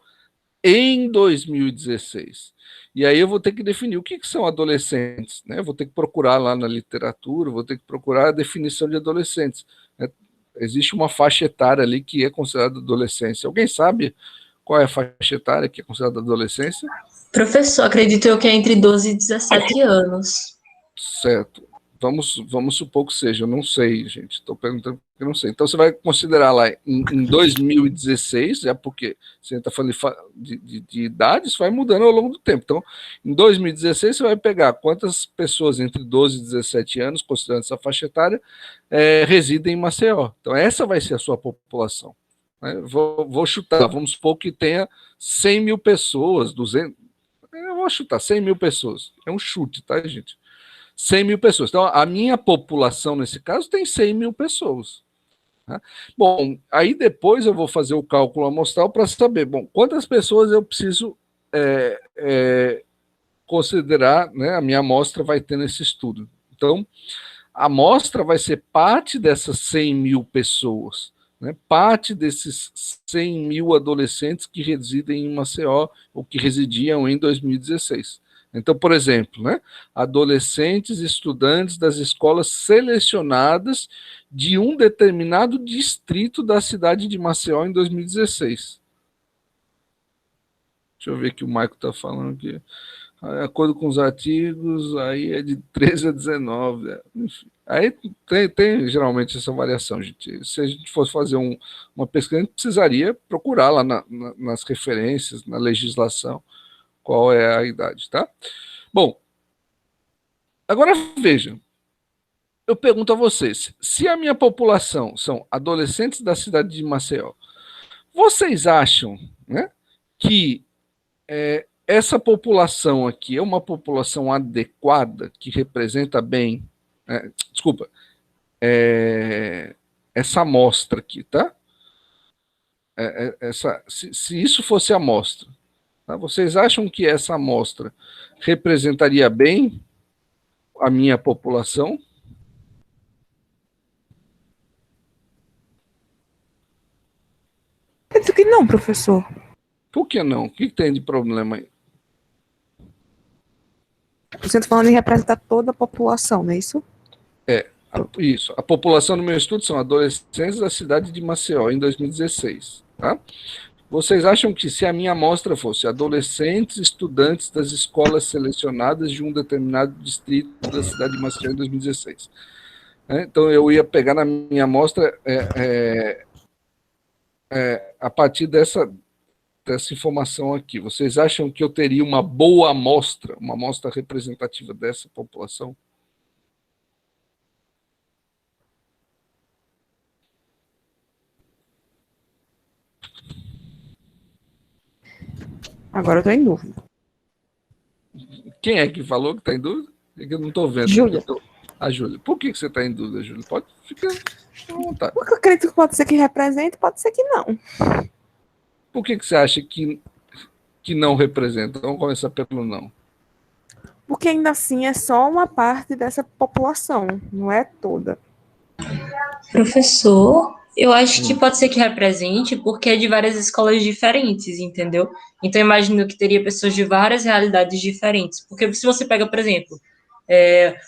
em 2016. E aí eu vou ter que definir o que são adolescentes, né? Eu vou ter que procurar lá na literatura, vou ter que procurar a definição de adolescentes. Né? Existe uma faixa etária ali que é considerada adolescência. Alguém sabe qual é a faixa etária que é considerada adolescência? Professor, acredito eu que é entre 12 e 17 anos. Certo. Vamos supor que seja, eu não sei, gente. Estou perguntando porque eu não sei. Então você vai considerar lá em 2016, porque você está falando de idades, vai mudando ao longo do tempo. Então, em 2016, você vai pegar quantas pessoas entre 12 e 17 anos, considerando essa faixa etária, residem em Maceió. Então, essa vai ser a sua população. Né? Vou chutar, vamos supor que tenha 100 mil pessoas, 200. Eu vou chutar 100 mil pessoas. É um chute, tá, gente? 100 mil pessoas. Então, a minha população, nesse caso, tem 100 mil pessoas. Tá? Bom, aí depois eu vou fazer o cálculo amostral para saber, bom, quantas pessoas eu preciso considerar, né, a minha amostra vai ter nesse estudo. Então, a amostra vai ser parte dessas 100 mil pessoas, né, parte desses 100 mil adolescentes que residem em Maceió, ou que residiam em 2016. Então, por exemplo, né, adolescentes estudantes das escolas selecionadas de um determinado distrito da cidade de Maceió em 2016. Deixa eu ver o que o Maico está falando aqui. De acordo com os artigos, aí é de 13 a 19. Enfim. Aí tem geralmente essa variação, gente. Se a gente fosse fazer uma pesquisa, a gente precisaria procurar lá nas referências, na legislação, qual é a idade, tá? Bom, agora veja, eu pergunto a vocês, se a minha população são adolescentes da cidade de Maceió, vocês acham, né, que essa população aqui é uma população adequada, que representa bem, desculpa, essa amostra aqui, tá? Se isso fosse a amostra, tá? Vocês acham que essa amostra representaria bem a minha população? Acredito que não, professor. Por que não? O que tem de problema aí? Você está falando em representar toda a população, não é isso? Isso. A população do meu estudo são adolescentes da cidade de Maceió, em 2016. Tá? Vocês acham que se a minha amostra fosse adolescentes estudantes das escolas selecionadas de um determinado distrito da cidade de Maceió em 2016? Então, eu ia pegar na minha amostra a partir dessa informação aqui. Vocês acham que eu teria uma boa amostra, uma amostra representativa dessa população? Agora eu estou em dúvida. Quem é que falou que está em dúvida? É que eu não estou vendo. Júlia. A Júlia. Por que você está em dúvida, Júlia? Pode ficar à vontade. Porque eu acredito que pode ser que represente, pode ser que não. Por que você acha que não representa? Vamos começar pelo não. Porque ainda assim é só uma parte dessa população, não é toda. Professor, eu acho que pode ser que represente, porque é de várias escolas diferentes, entendeu? Então, eu imagino que teria pessoas de várias realidades diferentes. Porque se você pega, por exemplo,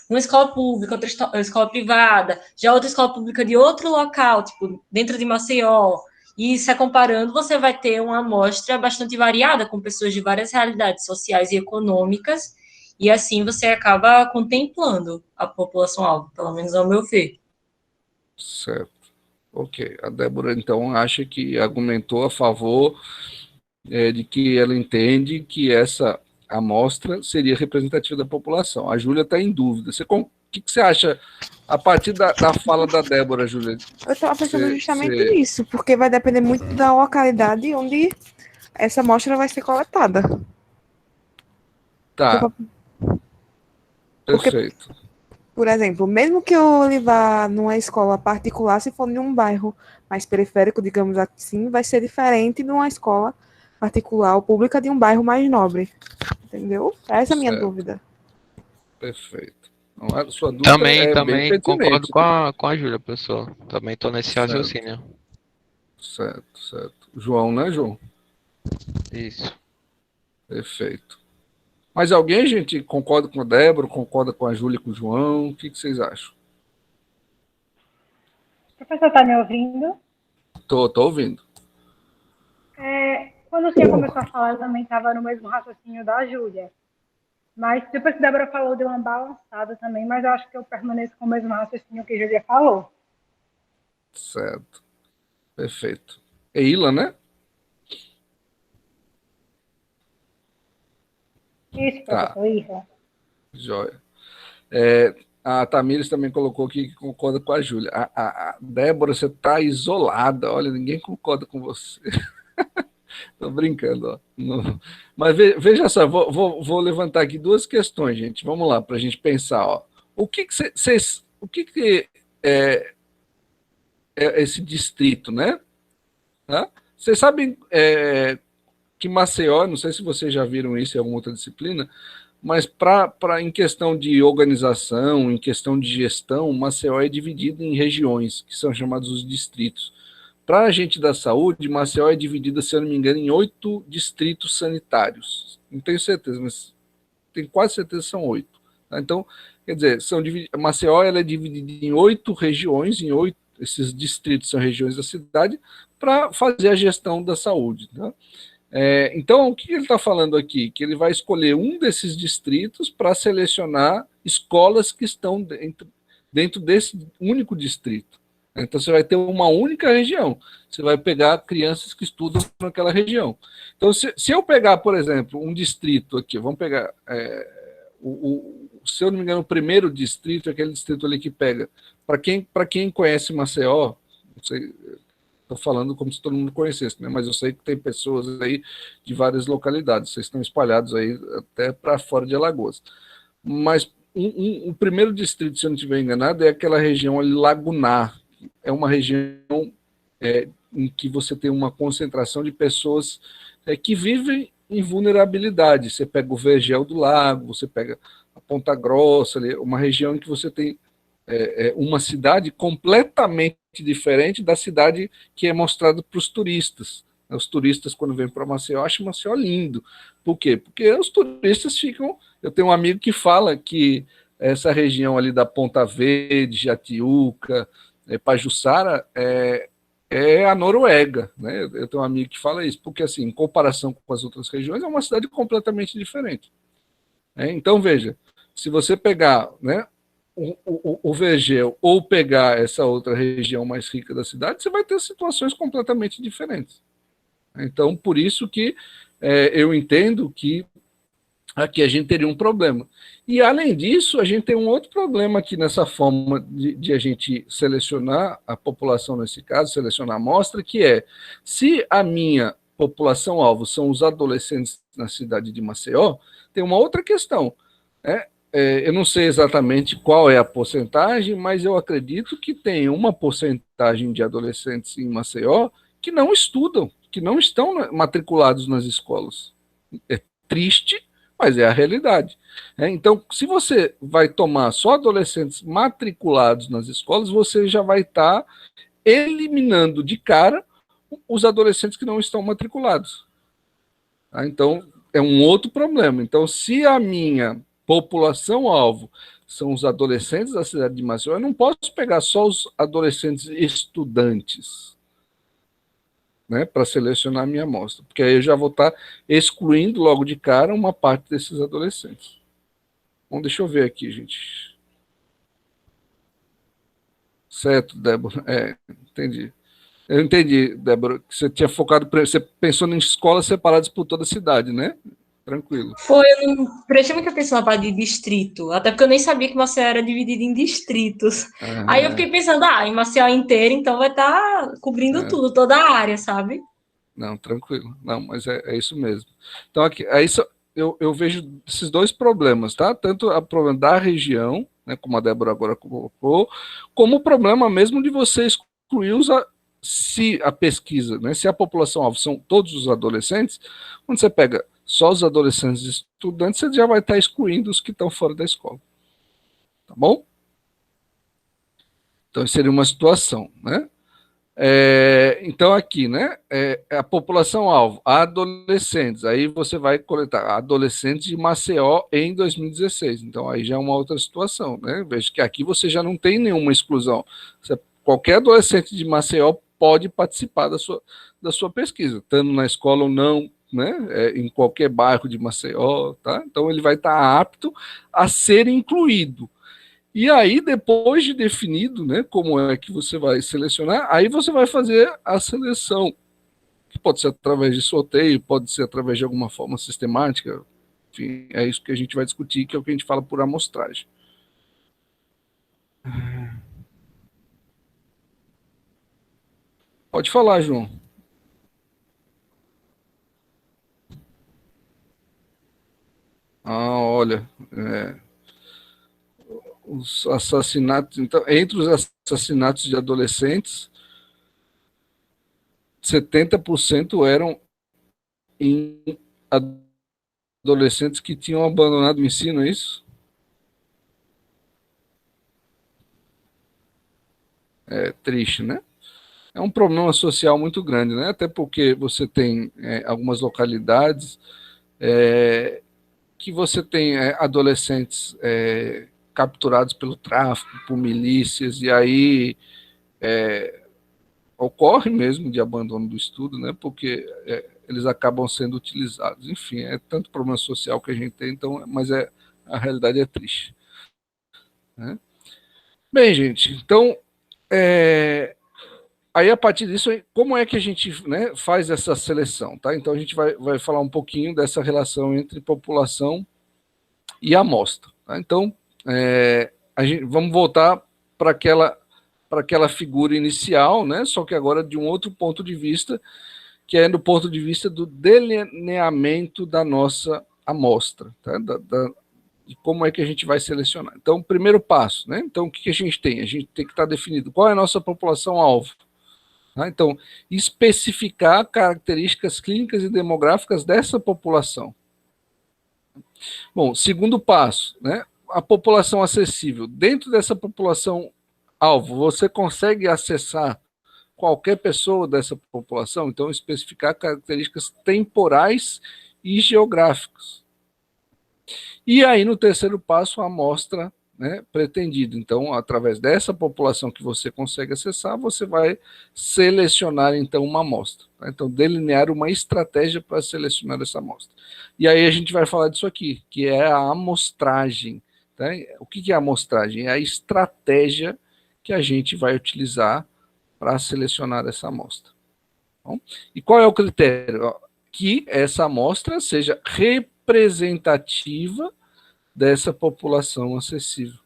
uma escola pública, outra escola privada, já outra escola pública de outro local, tipo, dentro de Maceió, e se comparando, você vai ter uma amostra bastante variada, com pessoas de várias realidades sociais e econômicas, e assim você acaba contemplando a população-alvo, pelo menos ao meu ver. Certo. Ok. A Débora, então, acha que argumentou a favor de que ela entende que essa amostra seria representativa da população. A Júlia está em dúvida. O que você acha a partir da fala da Débora, Júlia? Eu estava pensando justamente nisso, porque vai depender muito da localidade onde essa amostra vai ser coletada. Tá. Perfeito. Por exemplo, mesmo que eu levar numa escola particular, se for em um bairro mais periférico, digamos assim, vai ser diferente de uma escola particular ou pública de um bairro mais nobre. Entendeu? Essa é a minha dúvida. Perfeito. A sua dúvida também concordo com a Júlia, professor. Também estou nesse raciocínio. Certo. João, né, João? Isso. Perfeito. Mas alguém, gente, concorda com a Débora, concorda com a Júlia e com o João? O que vocês acham? O professor está me ouvindo? Tô ouvindo. Quando o senhor começou a falar, eu também estava no mesmo raciocínio da Júlia. Mas depois que a Débora falou, deu uma balançada também, mas eu acho que eu permaneço com o mesmo raciocínio que a Júlia falou. Certo. Perfeito. Eila, né? Isso, professor, Ira. Joia. A Tamires também colocou aqui que concorda com a Júlia. A Débora, você está isolada. Olha, ninguém concorda com você. Estou brincando. Ó. Mas veja só, vou levantar aqui duas questões, gente. Vamos lá, para a gente pensar. Ó. O que é esse distrito, né? Vocês sabem que Maceió, não sei se vocês já viram isso em alguma outra disciplina, mas em questão de organização, em questão de gestão, Maceió é dividido em regiões, que são chamados os distritos. Para a gente da saúde, Maceió é dividida, se eu não me engano, em 8 distritos sanitários. Não tenho certeza, mas tenho quase certeza que são 8. Tá? Então, quer dizer, Maceió ela é dividida em 8 regiões, esses distritos são regiões da cidade, para fazer a gestão da saúde. Tá? Então, o que ele está falando aqui? Que ele vai escolher um desses distritos para selecionar escolas que estão dentro desse único distrito. Então, você vai ter uma única região. Você vai pegar crianças que estudam naquela região. Então, se eu pegar, por exemplo, um distrito aqui, vamos pegar, se eu não me engano, o primeiro distrito, aquele distrito ali que pega. Para quem conhece Maceió, não sei, estou falando como se todo mundo conhecesse, né? Mas eu sei que tem pessoas aí de várias localidades, vocês estão espalhados aí até para fora de Alagoas. Mas o primeiro distrito, se eu não estiver enganado, é aquela região ali lagunar. É uma região em que você tem uma concentração de pessoas que vivem em vulnerabilidade. Você pega o Vergel do Lago, você pega a Ponta Grossa, ali, uma região em que você tem uma cidade completamente diferente da cidade que é mostrada para os turistas. Os turistas, quando vêm para Maceió, acham Maceió lindo. Por quê? Porque os turistas ficam... Eu tenho um amigo que fala que essa região ali da Ponta Verde, Jatiuca, Pajuçara, é a Noruega, né? Eu tenho um amigo que fala isso, porque, assim, em comparação com as outras regiões, é uma cidade completamente diferente. Então, veja, se você pegar, né, o Vergel ou pegar essa outra região mais rica da cidade, você vai ter situações completamente diferentes. Então, por isso que eu entendo que aqui a gente teria um problema. E, além disso, a gente tem um outro problema aqui nessa forma de a gente selecionar a população, nesse caso, selecionar a amostra, que é, se a minha população-alvo são os adolescentes na cidade de Maceió, tem uma outra questão, né? Eu não sei exatamente qual é a porcentagem, mas eu acredito que tem uma porcentagem de adolescentes em Maceió que não estudam, que não estão matriculados nas escolas. É triste, mas é a realidade. Então, se você vai tomar só adolescentes matriculados nas escolas, você já vai estar eliminando de cara os adolescentes que não estão matriculados. Então, é um outro problema. Então, se a minha população-alvo são os adolescentes da cidade de Maceió, eu não posso pegar só os adolescentes estudantes, né, para selecionar a minha amostra, porque aí eu já vou estar excluindo logo de cara uma parte desses adolescentes. Bom, deixa eu ver aqui, gente. Certo, Débora. Entendi. Eu entendi, Débora, que você tinha focado, você pensou em escolas separadas por toda a cidade, né? Tranquilo. Foi, eu não prestei muita atenção na parte de distrito, até porque eu nem sabia que Maceió era dividido em distritos. Aí eu fiquei pensando, em Maceió inteira, então vai estar cobrindo tudo, toda a área, sabe? Não, tranquilo. Não, mas é isso mesmo. Então, aqui, eu vejo esses dois problemas, tá? Tanto o problema da região, né, como a Débora agora colocou, como o problema mesmo de você excluir se a pesquisa, né, se a população-alvo são todos os adolescentes, quando você pega só os adolescentes e estudantes, você já vai estar excluindo os que estão fora da escola. Tá bom? Então, isso seria uma situação, né? Então, aqui, né? A população-alvo, adolescentes. Aí você vai coletar adolescentes de Maceió em 2016. Então, aí já é uma outra situação, né? Veja que aqui você já não tem nenhuma exclusão. Qualquer adolescente de Maceió pode participar da sua pesquisa, estando na escola ou não, né, em qualquer bairro de Maceió, tá? Então ele vai estar apto a ser incluído. E aí, depois de definido, né, como é que você vai selecionar, aí você vai fazer a seleção, que pode ser através de sorteio, pode ser através de alguma forma sistemática, enfim, é isso que a gente vai discutir, que é o que a gente fala por amostragem. Pode falar, João. Olha, os assassinatos, então, entre os assassinatos de adolescentes, 70% eram em adolescentes que tinham abandonado o ensino, é isso? É triste, né? É um problema social muito grande, né? Até porque você tem algumas localidades que você tem adolescentes capturados pelo tráfico, por milícias, e aí ocorre mesmo de abandono do estudo, né? Porque eles acabam sendo utilizados. Enfim, é tanto problema social que a gente tem, então, mas a realidade é triste. Né? Bem, gente, então, aí a partir disso, como é que a gente, né, faz essa seleção? Tá? Então a gente vai falar um pouquinho dessa relação entre população e amostra. Tá? Então, vamos voltar para aquela figura inicial, né? Só que agora de um outro ponto de vista, que é do ponto de vista do delineamento da nossa amostra, tá? De como é que a gente vai selecionar. Então, primeiro passo, né? Então, o que a gente tem? A gente tem que estar definido qual é a nossa população-alvo. Tá? Então, especificar características clínicas e demográficas dessa população. Bom, segundo passo, né? A população acessível. Dentro dessa população-alvo, você consegue acessar qualquer pessoa dessa população? Então, especificar características temporais e geográficas. E aí, no terceiro passo, a amostra, né, pretendida. Então, através dessa população que você consegue acessar, você vai selecionar, então, uma amostra. Tá? Então, delinear uma estratégia para selecionar essa amostra. E aí a gente vai falar disso aqui, que é a amostragem. Tá? O que é a amostragem? É a estratégia que a gente vai utilizar para selecionar essa amostra. Bom, e qual é o critério? Que essa amostra seja representativa dessa população acessível.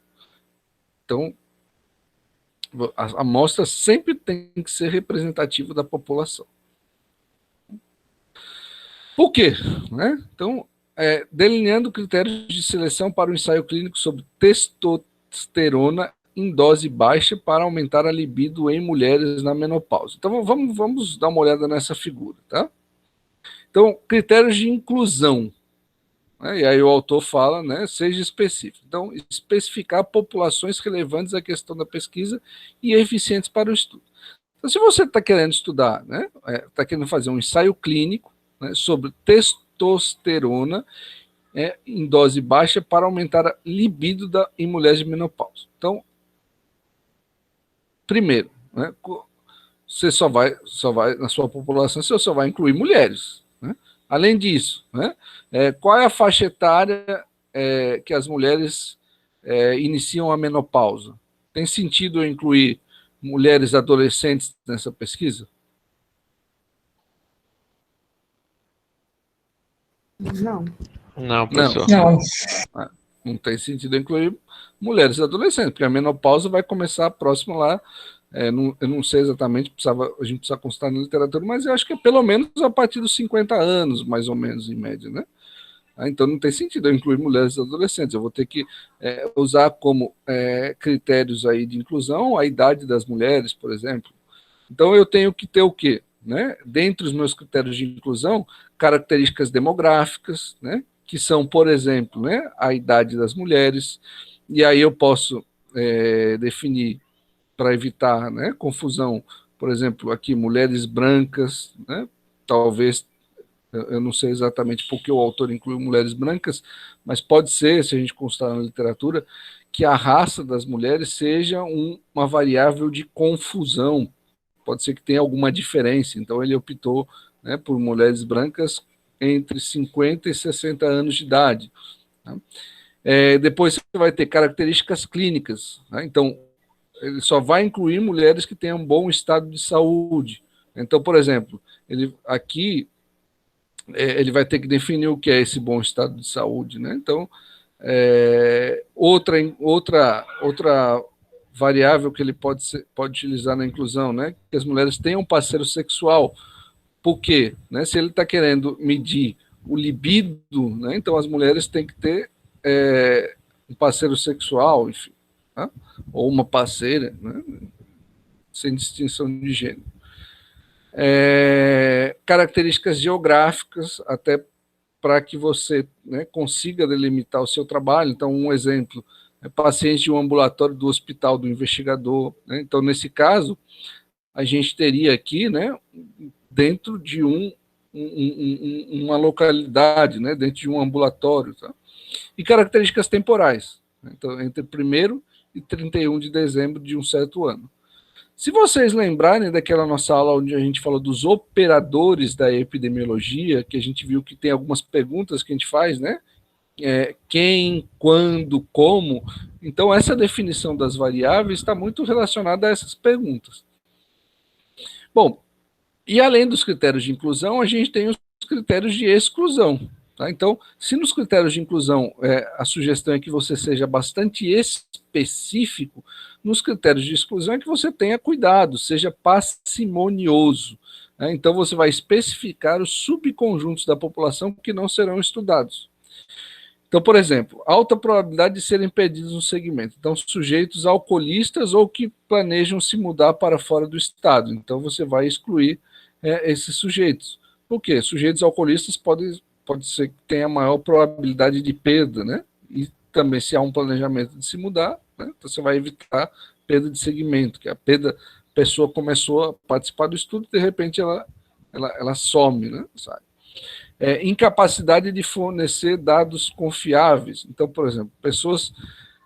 Então, a amostra sempre tem que ser representativa da população. Por quê? Né? Então, delineando critérios de seleção para o ensaio clínico sobre testosterona em dose baixa para aumentar a libido em mulheres na menopausa. Então, vamos dar uma olhada nessa figura. Tá? Então, critérios de inclusão. Né? E aí o autor fala, né, seja específico. Então, especificar populações relevantes à questão da pesquisa e eficientes para o estudo. Então, se você está querendo estudar, né, está querendo fazer um ensaio clínico, né, sobre testosterona em dose baixa para aumentar a libido em mulheres de menopausa. Então, primeiro, né, você só vai, na sua população, você só vai incluir mulheres. Né? Além disso, né, qual é a faixa etária que as mulheres iniciam a menopausa? Tem sentido eu incluir mulheres adolescentes nessa pesquisa? Não. Não, professor. Não tem sentido incluir mulheres adolescentes, porque a menopausa vai começar próximo lá. Eu não sei exatamente, a gente precisa consultar na literatura, mas eu acho que é pelo menos a partir dos 50 anos, mais ou menos, em média, né? Então não tem sentido eu incluir mulheres adolescentes. Eu vou ter que usar como critérios aí de inclusão a idade das mulheres, por exemplo. Então eu tenho que ter o quê? Né? Dentre os meus critérios de inclusão, características demográficas, né? Que são, por exemplo, né, a idade das mulheres, e aí eu posso definir, para evitar, né, confusão, por exemplo, aqui, mulheres brancas, né, talvez, eu não sei exatamente por que o autor incluiu mulheres brancas, mas pode ser, se a gente consultar na literatura, que a raça das mulheres seja uma variável de confusão, pode ser que tenha alguma diferença, então ele optou, né, por mulheres brancas entre 50 e 60 anos de idade. Tá? Depois você vai ter características clínicas. Tá? Então, ele só vai incluir mulheres que tenham um bom estado de saúde. Então, por exemplo, aqui ele vai ter que definir o que é esse bom estado de saúde. Né? Então, outra variável que ele pode utilizar na inclusão, né? Que as mulheres tenham um parceiro sexual. Por quê? Né? Se ele está querendo medir o libido, né? Então as mulheres têm que ter um parceiro sexual, enfim, tá? Ou uma parceira, né? Sem distinção de gênero. Características geográficas, até para que você, né, consiga delimitar o seu trabalho. Então, um exemplo, paciente de um ambulatório do hospital do investigador. Né? Então, nesse caso, a gente teria aqui, né, dentro de uma localidade, né, dentro de um ambulatório. Tá? E características temporais. Né? Então, entre 1º e 31 de dezembro de um certo ano. Se vocês lembrarem daquela nossa aula onde a gente falou dos operadores da epidemiologia, que a gente viu que tem algumas perguntas que a gente faz, né? Quem, quando, como. Então, essa definição das variáveis está muito relacionada a essas perguntas. Bom, e além dos critérios de inclusão, a gente tem os critérios de exclusão. Tá? Então, se nos critérios de inclusão a sugestão é que você seja bastante específico, nos critérios de exclusão é que você tenha cuidado, seja parcimonioso. Né? Então, você vai especificar os subconjuntos da população que não serão estudados. Então, por exemplo, alta probabilidade de serem perdidos no segmento. Então, sujeitos alcoolistas ou que planejam se mudar para fora do estado. Então, você vai excluir esses sujeitos. Por quê? Sujeitos alcoolistas pode ser que tenha maior probabilidade de perda, né? E também, se há um planejamento de se mudar, né? Então você vai evitar perda de segmento, que a pessoa começou a participar do estudo, de repente ela some, né? Sabe? Incapacidade de fornecer dados confiáveis. Então, por exemplo, pessoas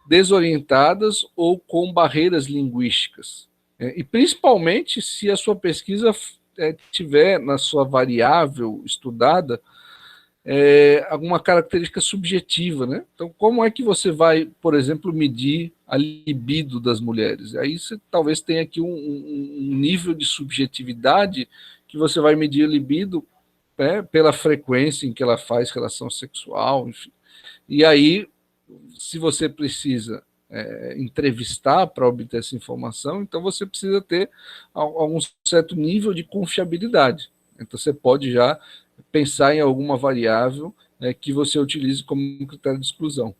desorientadas ou com barreiras linguísticas. E principalmente se a sua pesquisa tiver na sua variável estudada alguma característica subjetiva, né? Então, como é que você vai, por exemplo, medir a libido das mulheres? Aí você talvez tenha aqui um nível de subjetividade que você vai medir a libido pela frequência em que ela faz relação sexual, enfim. E aí, se você precisa entrevistar para obter essa informação, então você precisa ter algum certo nível de confiabilidade. Então você pode já pensar em alguma variável que você utilize como critério de exclusão.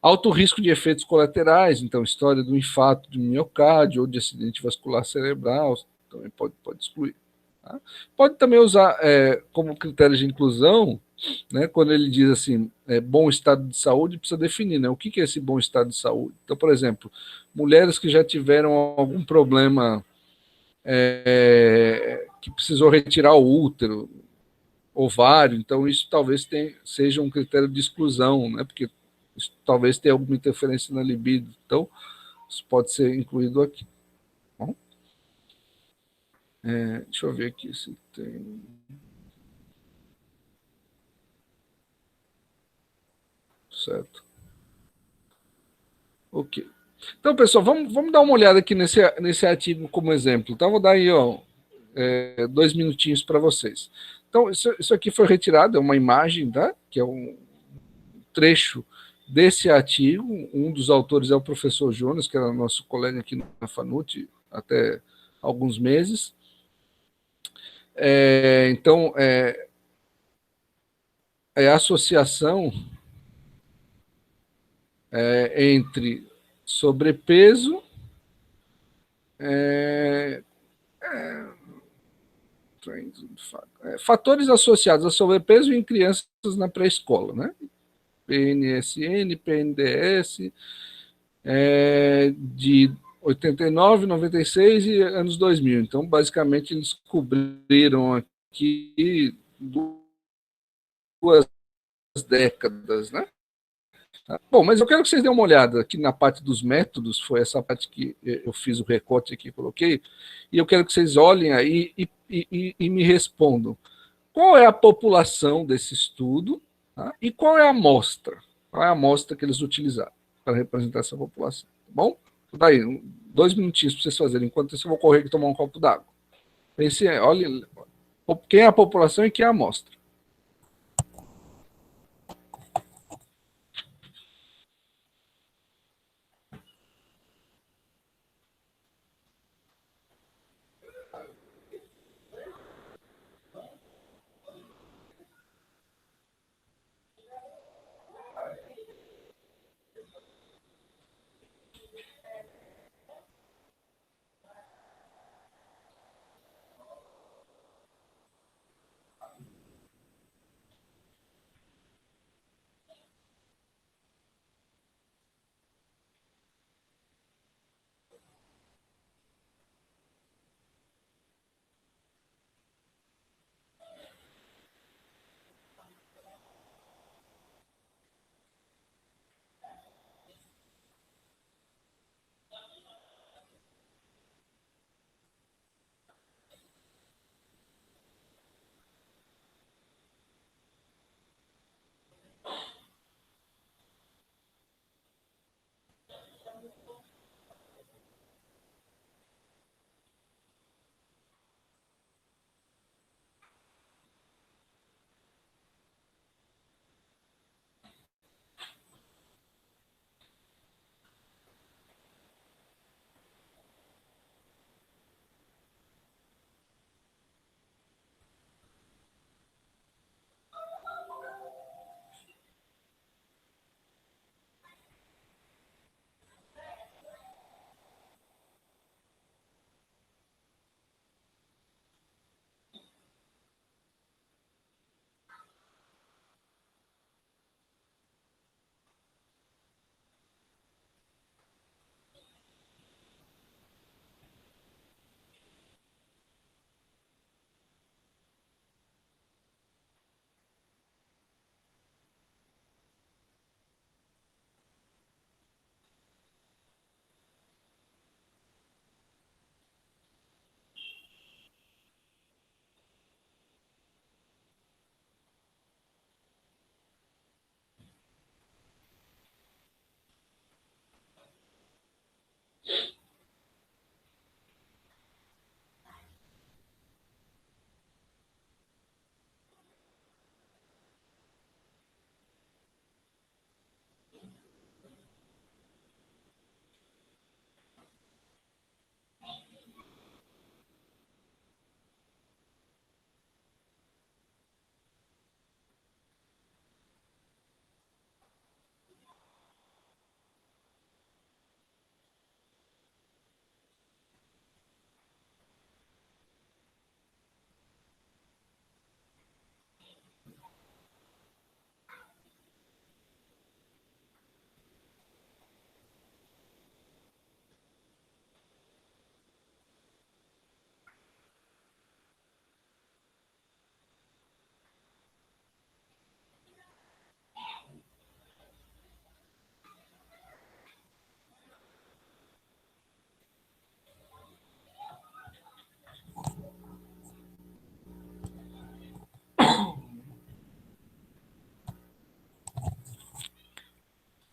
Alto risco de efeitos colaterais, então história do infarto do miocárdio ou de acidente vascular cerebral, também pode excluir. Tá? Pode também usar como critério de inclusão, né, quando ele diz assim, bom estado de saúde, precisa definir, né, o que é esse bom estado de saúde. Então, por exemplo, mulheres que já tiveram algum problema que precisou retirar o útero, ovário, então isso talvez seja um critério de exclusão, né, porque isso talvez tenha alguma interferência na libido. Então, isso pode ser incluído aqui. Bom, deixa eu ver aqui se tem... Certo. Ok. Então, pessoal, vamos dar uma olhada aqui nesse artigo como exemplo. Então, vou dar aí 2 minutinhos para vocês. Então, isso aqui foi retirado, é uma imagem, tá? Que é um trecho desse artigo. Um dos autores é o professor Jonas, que era nosso colega aqui na FANUT até alguns meses. Então, é a associação entre sobrepeso, fatores associados a sobrepeso em crianças na pré-escola, né? PNSN, PNDS, de 89, 96 e anos 2000. Então, basicamente, eles cobriram aqui 2 décadas, né? Bom, mas eu quero que vocês dêem uma olhada aqui na parte dos métodos, foi essa parte que eu fiz o recorte aqui, coloquei, e eu quero que vocês olhem aí e me respondam. Qual é a população desse estudo, tá? E qual é a amostra? Qual é a amostra que eles utilizaram para representar essa população? Tá bom? Então, daí, 2 minutinhos para vocês fazerem. Enquanto isso, eu vou correr aqui tomar um copo d'água. Pense, olha, quem é a população e quem é a amostra.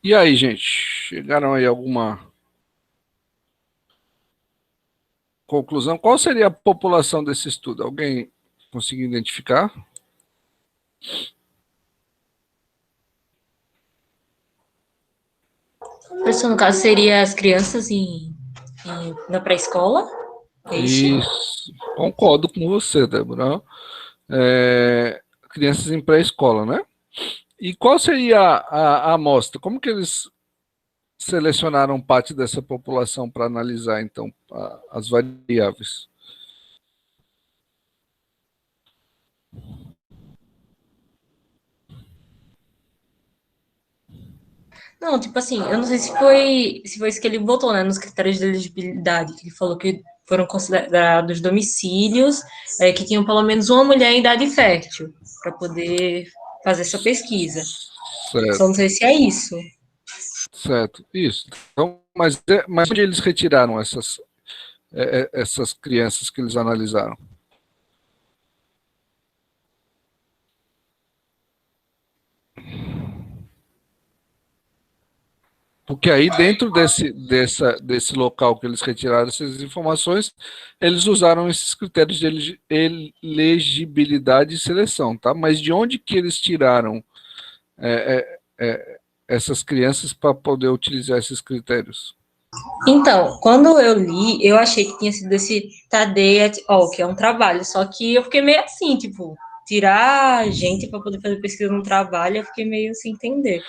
E aí, gente, chegaram aí a alguma conclusão? Qual seria a população desse estudo? Alguém conseguiu identificar? Professor, no caso, seria as crianças na pré-escola? É isso? Isso, concordo com você, Débora. Crianças em pré-escola, né? E qual seria a amostra? Como que eles selecionaram parte dessa população para analisar, então, as variáveis? Não, tipo assim, eu não sei se foi isso que ele botou, né, nos critérios de elegibilidade, que ele falou que foram considerados domicílios que tinham pelo menos uma mulher em idade fértil para poder fazer essa pesquisa. Só Certo, não sei se é isso. certo, isso. Então, mas onde eles retiraram essas crianças que eles analisaram? Porque aí, dentro desse local que eles retiraram essas informações, eles usaram esses critérios de elegibilidade e seleção, tá? Mas de onde que eles tiraram essas crianças para poder utilizar esses critérios? Então, quando eu li, eu achei que tinha sido esse Tadei et al., que é um trabalho, só que eu fiquei meio assim, tipo, tirar gente para poder fazer pesquisa no trabalho, eu fiquei meio sem entender.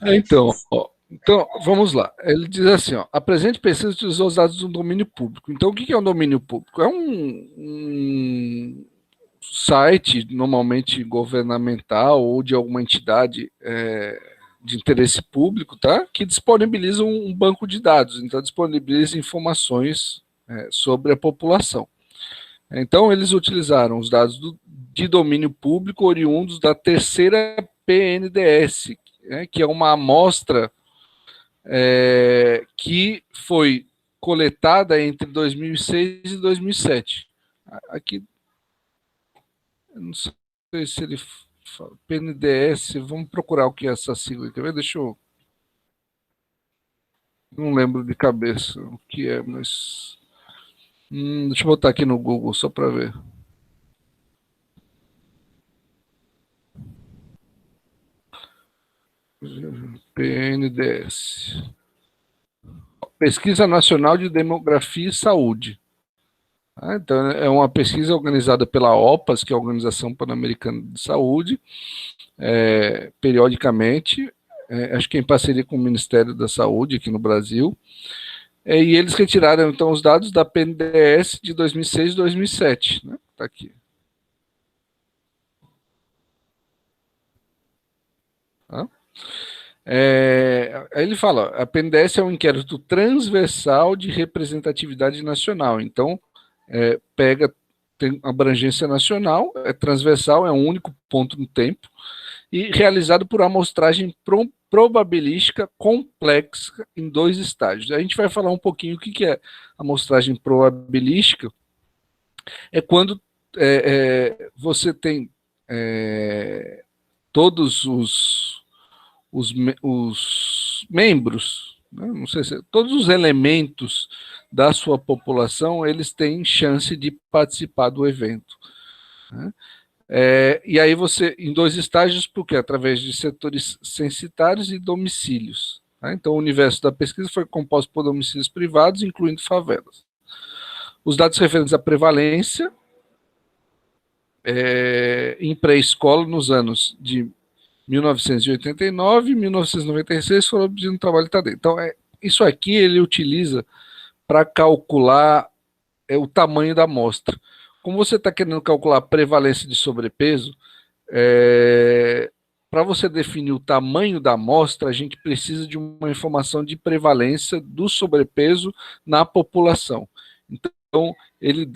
Então, vamos lá. Ele diz assim, ó, a presente pesquisa utilizou os dados do domínio público. Então, o que é um domínio público? É um site, normalmente governamental ou de alguma entidade de interesse público, tá? Que disponibiliza um banco de dados. Então, disponibiliza informações sobre a população. Então, eles utilizaram os dados de domínio público oriundos da terceira PNDS, que é uma amostra que foi coletada entre 2006 e 2007. Aqui, eu não sei se ele fala, PNDS, vamos procurar o que é essa sigla, quer ver? Deixa eu... Não lembro de cabeça o que é, mas... deixa eu botar aqui no Google só para ver. PNDS. Pesquisa Nacional de Demografia e Saúde. Então, é uma pesquisa organizada pela OPAS, que é a Organização Pan-Americana de Saúde, periodicamente, acho que em parceria com o Ministério da Saúde aqui no Brasil, e eles retiraram, então, os dados da PNDS de 2006 e 2007, né? Tá aqui. Aí ele fala, a PNDS é um inquérito transversal de representatividade nacional, então tem abrangência nacional, é transversal, é um único ponto no tempo, e realizado por amostragem probabilística complexa em 2 estágios. A gente vai falar um pouquinho o que é amostragem probabilística. É quando você tem todos os membros, né? Não sei se todos os elementos da sua população, eles têm chance de participar do evento, né? E aí você, em 2 estágios, porque através de setores censitários e domicílios, né? Então o universo da pesquisa foi composto por domicílios privados, incluindo favelas. Os dados referentes à prevalência em pré-escola nos anos de 1989 e 1996 foram obtidos no trabalho de Tadeu. Então, isso aqui ele utiliza para calcular o tamanho da amostra. Como você está querendo calcular a prevalência de sobrepeso, para você definir o tamanho da amostra, a gente precisa de uma informação de prevalência do sobrepeso na população. Então, ele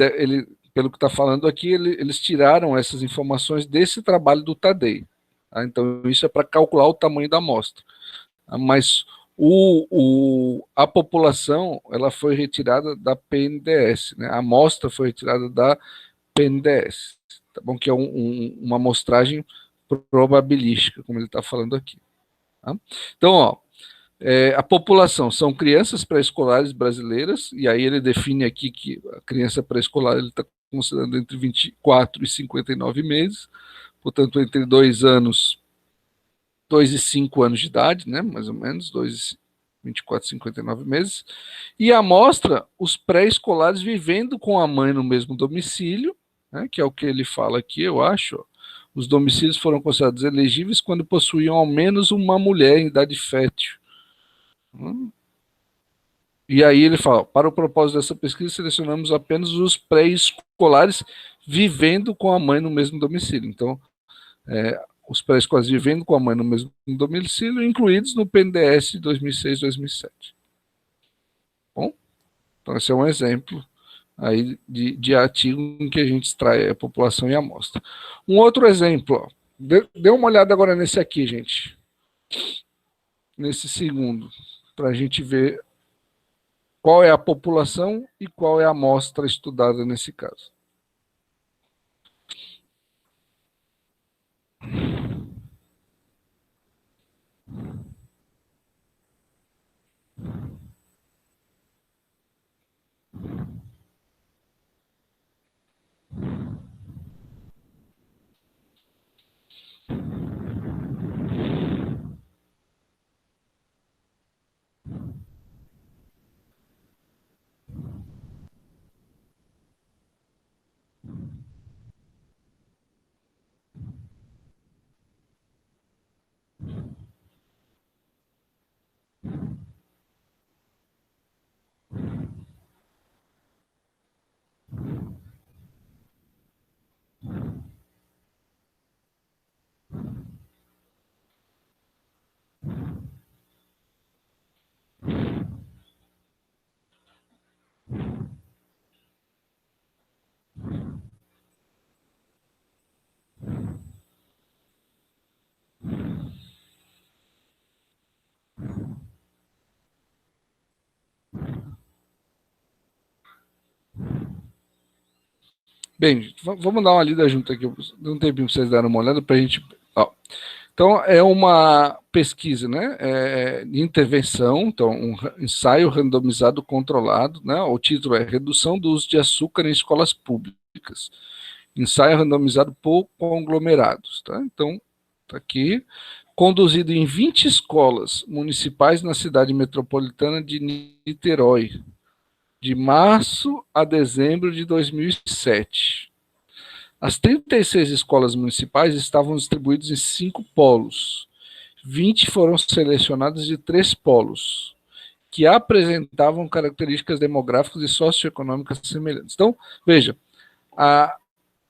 pelo que está falando aqui, eles tiraram essas informações desse trabalho do Tadei. Tá? Então, isso é para calcular o tamanho da amostra. Mas a população ela foi retirada da PNDS, né? A amostra foi retirada da PNDS, tá bom? Que é uma amostragem probabilística, como ele está falando aqui. Tá? Então, ó, a população são crianças pré-escolares brasileiras, e aí ele define aqui que a criança pré-escolar ele está considerando entre 24 e 59 meses, portanto, entre 2 e 5 anos de idade, né, mais ou menos, 24 e 59 meses, e amostra os pré-escolares vivendo com a mãe no mesmo domicílio, né, que é o que ele fala aqui, eu acho. Ó. Os domicílios foram considerados elegíveis quando possuíam ao menos uma mulher em idade fértil. E aí ele fala, para o propósito dessa pesquisa, selecionamos apenas os pré-escolares vivendo com a mãe no mesmo domicílio. Então, os pré-escolares vivendo com a mãe no mesmo domicílio, incluídos no PNDS de 2006 e 2007. Bom, então esse é um exemplo aí de artigo em que a gente extrai a população e a amostra. Um outro exemplo, ó, dê uma olhada agora nesse aqui, gente. Nesse segundo, para a gente ver qual é a população e qual é a amostra estudada nesse caso. Bem, vamos dar uma lida junto aqui. Dá um tempinho para vocês darem uma olhada para a gente. Ó. Então, é uma pesquisa, né, de intervenção, então, um ensaio randomizado controlado, né, o título é Redução do uso de açúcar em escolas públicas. Ensaio randomizado por conglomerados, tá? Então, está aqui, conduzido em 20 escolas municipais na cidade metropolitana de Niterói, de março a dezembro de 2007. As 36 escolas municipais estavam distribuídas em 5 polos. 20 foram selecionadas de 3 polos, que apresentavam características demográficas e socioeconômicas semelhantes. Então, veja,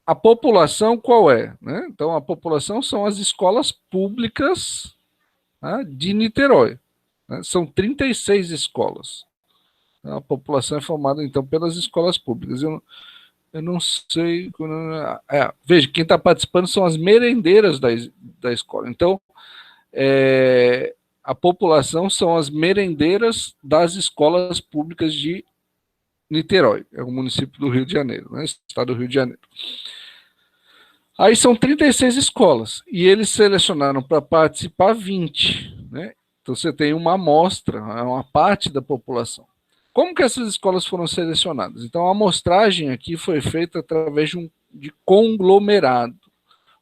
a população qual é? Né? Então, a população são as escolas públicas, né, de Niterói. Né? São 36 escolas. A população é formada, então, pelas escolas públicas. Eu não sei... veja, quem está participando são as merendeiras da escola. Então, a população são as merendeiras das escolas públicas de Niterói. É o município do Rio de Janeiro, né? Estado do Rio de Janeiro. Aí são 36 escolas, e eles selecionaram para participar 20, né? Então você tem uma amostra, uma parte da população. Como que essas escolas foram selecionadas? Então a amostragem aqui foi feita através de conglomerado.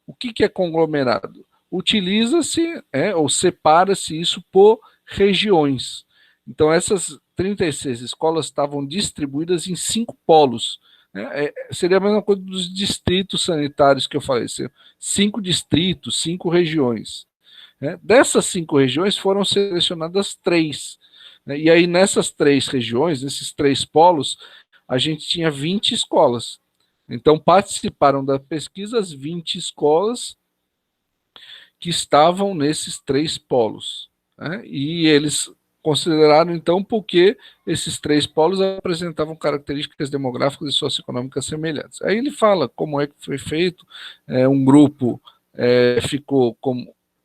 O que é conglomerado? Utiliza-se, ou separa-se isso por regiões. Então essas 36 escolas estavam distribuídas em 5 polos. Seria a mesma coisa dos distritos sanitários que eu falei, 5 distritos, 5 regiões. Dessas 5 regiões foram selecionadas 3. E aí nessas 3 regiões, nesses 3 polos, a gente tinha 20 escolas. Então participaram da pesquisa as 20 escolas que estavam nesses 3 polos. E eles consideraram, então, porque esses 3 polos apresentavam características demográficas e socioeconômicas semelhantes. Aí ele fala como é que foi feito. Um grupo ficou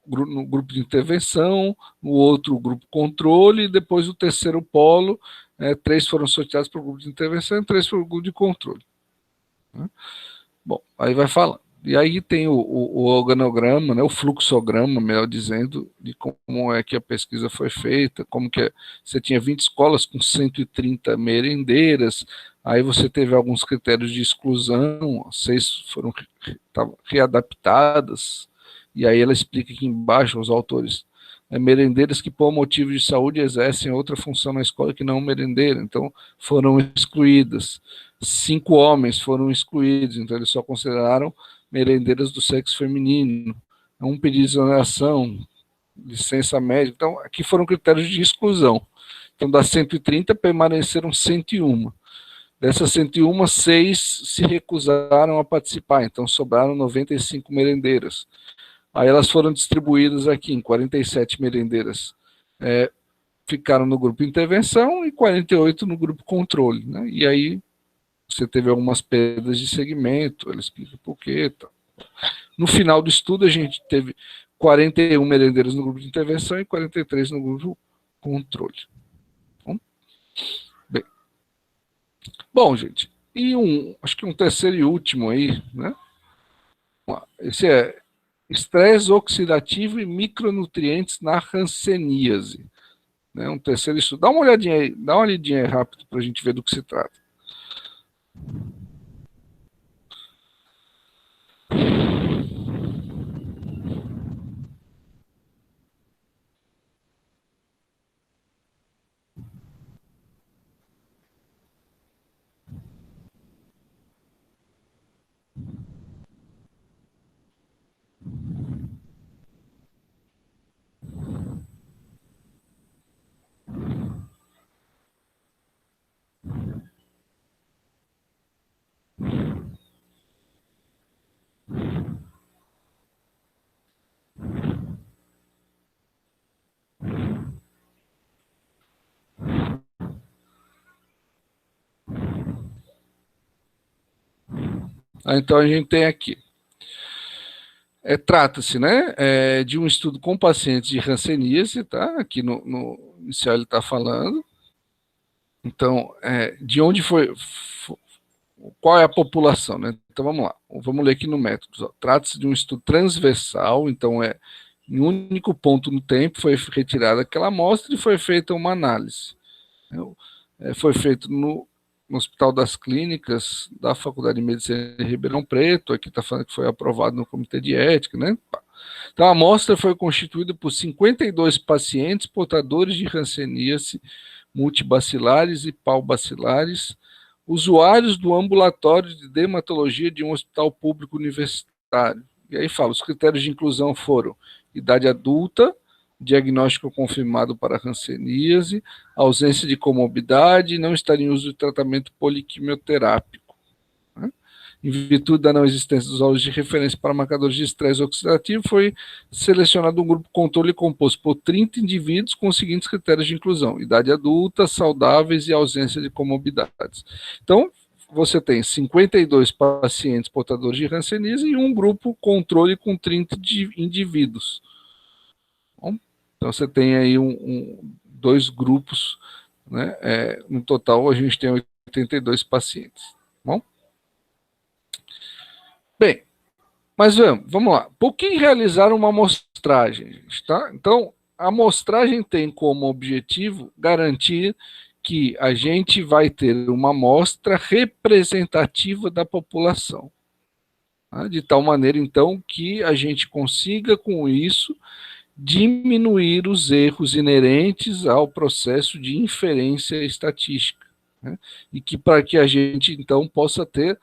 no grupo de intervenção, no outro grupo controle, e depois o terceiro polo, 3 foram sorteados para o grupo de intervenção e 3 para o grupo de controle. Bom, aí vai falar. E aí tem o organograma, né, o fluxograma, melhor dizendo, de como é que a pesquisa foi feita, como que você tinha 20 escolas com 130 merendeiras, aí você teve alguns critérios de exclusão, 6 foram readaptadas, e aí ela explica aqui embaixo, os autores, merendeiras que por motivo de saúde exercem outra função na escola que não merendeira, então foram excluídas. 5 homens foram excluídos, então eles só consideraram merendeiras do sexo feminino. Um pedido de exoneração, licença médica. Então, aqui foram critérios de exclusão. Então, das 130, permaneceram 101. Dessas 101, 6 se recusaram a participar, então sobraram 95 merendeiras. Aí elas foram distribuídas aqui em 47 merendeiras. Ficaram no grupo intervenção e 48 no grupo controle. Né? E aí você teve algumas perdas de segmento, ela explica por quê. Tá. No final do estudo, a gente teve 41 merendeiros no grupo de intervenção e 43 no grupo controle. Bom, gente, e acho que um terceiro e último aí, né? Esse é estresse oxidativo e micronutrientes na hanseníase. Né? Um terceiro estudo. Dá uma olhadinha aí rápido para a gente ver do que se trata. Então a gente tem aqui. Trata-se, né, de um estudo com pacientes de hanseníase, tá? Aqui no inicial ele está falando. Então, de onde qual é a população, né? Então vamos lá, vamos ler aqui no método. Trata-se de um estudo transversal, então em um único ponto no tempo foi retirada aquela amostra e foi feita uma análise. Foi feito no Hospital das Clínicas da Faculdade de Medicina de Ribeirão Preto, aqui está falando que foi aprovado no Comitê de Ética, né? Então, a amostra foi constituída por 52 pacientes portadores de hanseníase multibacilares e paubacilares, usuários do ambulatório de dermatologia de um hospital público universitário. E aí fala, os critérios de inclusão foram idade adulta, diagnóstico confirmado para hanseníase, ausência de comorbidade, não estar em uso de tratamento poliquimioterápico. Né? Em virtude da não existência dos valores de referência para marcadores de estresse oxidativo, foi selecionado um grupo controle composto por 30 indivíduos com os seguintes critérios de inclusão: idade adulta, saudáveis e ausência de comorbidades. Então, você tem 52 pacientes portadores de hanseníase e um grupo controle com 30 indivíduos. Bom, então, você tem aí dois grupos, né? No total, a gente tem 82 pacientes. Bom? Bem, mas vamos lá. Por que realizar uma amostragem, gente, tá? Então, a amostragem tem como objetivo garantir que a gente vai ter uma amostra representativa da população. Tá? De tal maneira, então, que a gente consiga, com isso, diminuir os erros inerentes ao processo de inferência estatística. Né? E que para que a gente, então, possa ter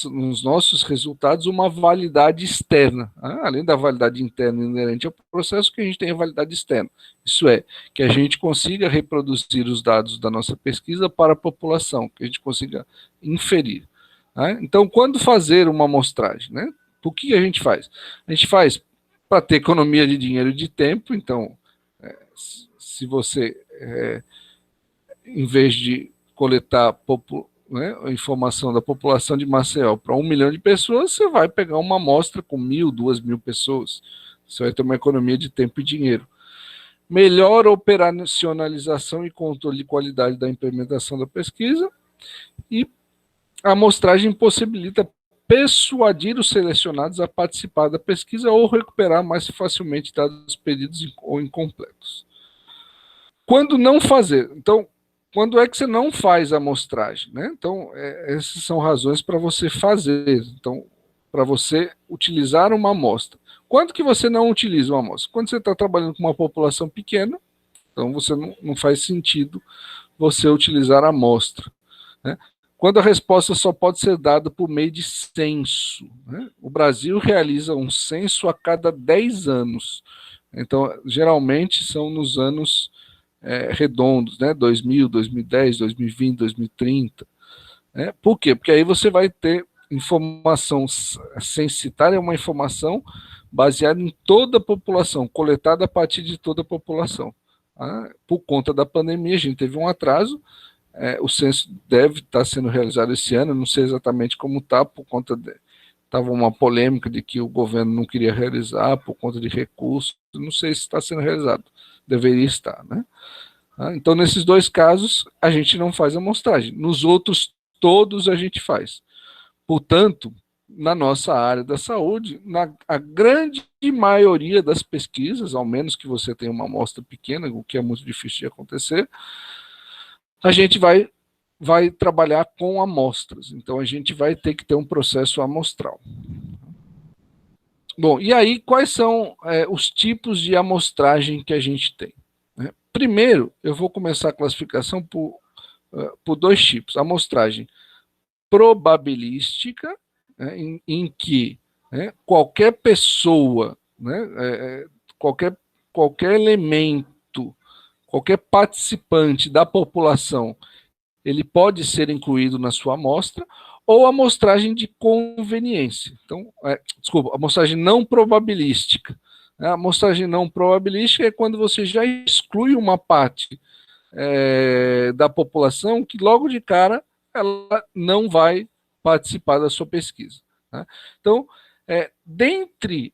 nos nossos resultados uma validade externa, além da validade interna inerente ao processo, que a gente tem a validade externa. Isso é, que a gente consiga reproduzir os dados da nossa pesquisa para a população, que a gente consiga inferir. Então, quando fazer uma amostragem, né? Por que a gente faz? A gente faz para ter economia de dinheiro e de tempo. Então, se você, em vez de coletar a informação da população de Maceió para 1 milhão de pessoas, você vai pegar uma amostra com 1.000, 2.000 pessoas. Você vai ter uma economia de tempo e dinheiro. Melhor operacionalização e controle de qualidade da implementação da pesquisa. E a amostragem possibilita persuadir os selecionados a participar da pesquisa ou recuperar mais facilmente dados perdidos ou incompletos. Quando não fazer? Então, quando é que você não faz a amostragem? Né? Então, essas são razões para você fazer. Então, para você utilizar uma amostra. Quando que você não utiliza uma amostra? Quando você está trabalhando com uma população pequena, então você não faz sentido você utilizar a amostra. Né? Quando a resposta só pode ser dada por meio de censo. Né? O Brasil realiza um censo a cada 10 anos. Então, geralmente são nos anos redondos, né? 2000, 2010, 2020, 2030. Né? Por quê? Porque aí você vai ter informação censitária, é uma informação baseada em toda a população, coletada a partir de toda a população. Por conta da pandemia, a gente teve um atraso, o censo deve estar sendo realizado esse ano, não sei exatamente como está, por conta estava uma polêmica de que o governo não queria realizar por conta de recursos, não sei se está sendo realizado, deveria estar, né? Então, nesses dois casos, a gente não faz amostragem, nos outros, todos a gente faz. Portanto, na nossa área da saúde, a grande maioria das pesquisas, ao menos que você tenha uma amostra pequena, o que é muito difícil de acontecer, a gente vai trabalhar com amostras. Então, a gente vai ter que ter um processo amostral. Bom, e aí, quais são os tipos de amostragem que a gente tem? Né? Primeiro, eu vou começar a classificação por dois tipos. Amostragem probabilística, né, em que qualquer pessoa, né, qualquer elemento, qualquer participante da população, ele pode ser incluído na sua amostra, ou amostragem de conveniência. Então, amostragem não probabilística. A amostragem não probabilística é quando você já exclui uma parte da população que logo de cara ela não vai participar da sua pesquisa. Tá? Então, dentre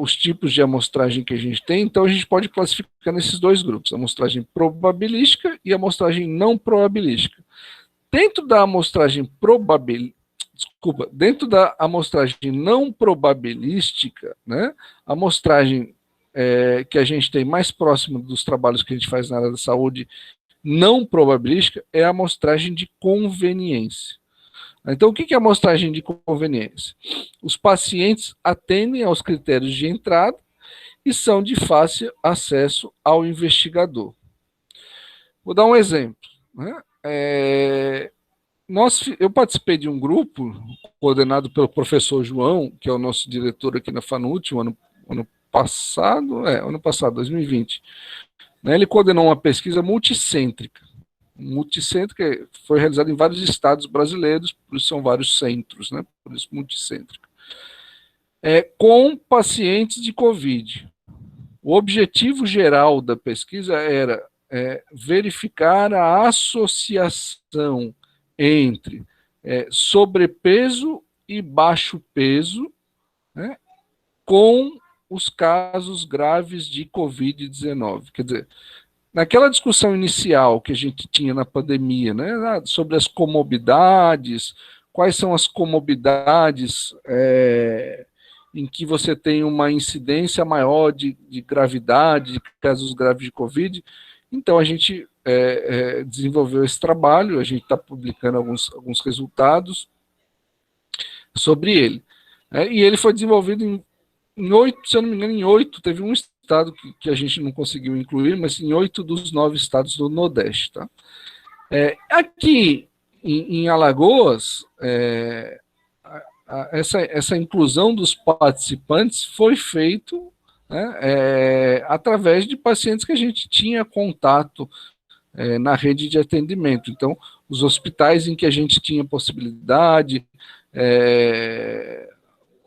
os tipos de amostragem que a gente tem, então a gente pode classificar nesses dois grupos, amostragem probabilística e amostragem não probabilística. Dentro da amostragem desculpa, dentro da amostragem não probabilística, né, a amostragem que a gente tem mais próxima dos trabalhos que a gente faz na área da saúde não probabilística é a amostragem de conveniência. Então, o que é a amostragem de conveniência? Os pacientes atendem aos critérios de entrada e são de fácil acesso ao investigador. Vou dar um exemplo, né? Eu participei de um grupo coordenado pelo professor João, que é o nosso diretor aqui na FANUT, ano passado, 2020. Né? Ele coordenou uma pesquisa multicêntrica. Multicêntrica foi realizada em vários estados brasileiros, por isso são vários centros, né? Por isso multicêntrica. Com pacientes de Covid. O objetivo geral da pesquisa era verificar a associação entre sobrepeso e baixo peso, né, com os casos graves de Covid-19. Quer dizer, naquela discussão inicial que a gente tinha na pandemia, né, sobre as comorbidades, quais são as comorbidades em que você tem uma incidência maior de gravidade, de casos graves de Covid. Então, a gente desenvolveu esse trabalho, a gente está publicando alguns resultados sobre ele. E ele foi desenvolvido em 8, se eu não me engano, em 8, teve um estado que a gente não conseguiu incluir, mas em 8 dos 9 estados do Nordeste. Tá? Aqui em Alagoas, essa inclusão dos participantes foi feito, né, através de pacientes que a gente tinha contato na rede de atendimento. Então, os hospitais em que a gente tinha possibilidade,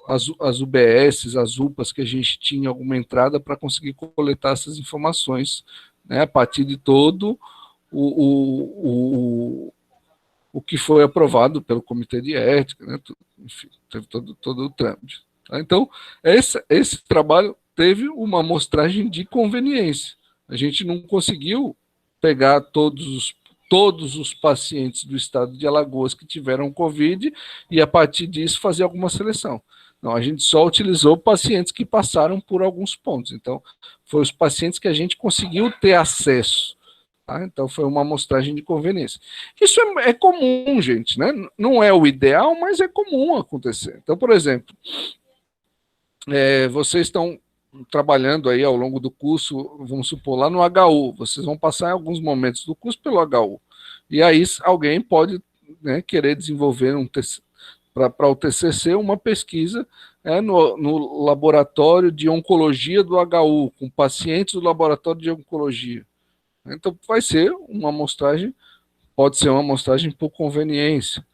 as UBSs, as UPAs que a gente tinha alguma entrada para conseguir coletar essas informações, né, a partir de todo o que foi aprovado pelo Comitê de Ética, né, enfim, teve todo o trâmite. Tá? Então, esse trabalho teve uma amostragem de conveniência. A gente não conseguiu pegar todos os pacientes do estado de Alagoas que tiveram Covid e, a partir disso, fazer alguma seleção. Não, a gente só utilizou pacientes que passaram por alguns pontos. Então, foram os pacientes que a gente conseguiu ter acesso. Tá? Então, foi uma amostragem de conveniência. Isso é comum, gente, né? Não é o ideal, mas é comum acontecer. Então, por exemplo, vocês estão trabalhando aí ao longo do curso, vamos supor, lá no HU, vocês vão passar em alguns momentos do curso pelo HU. E aí alguém pode, né, querer desenvolver para o TCC uma pesquisa no laboratório de oncologia do HU, com pacientes do laboratório de oncologia. Então, vai ser uma amostragem, pode ser uma amostragem por conveniência.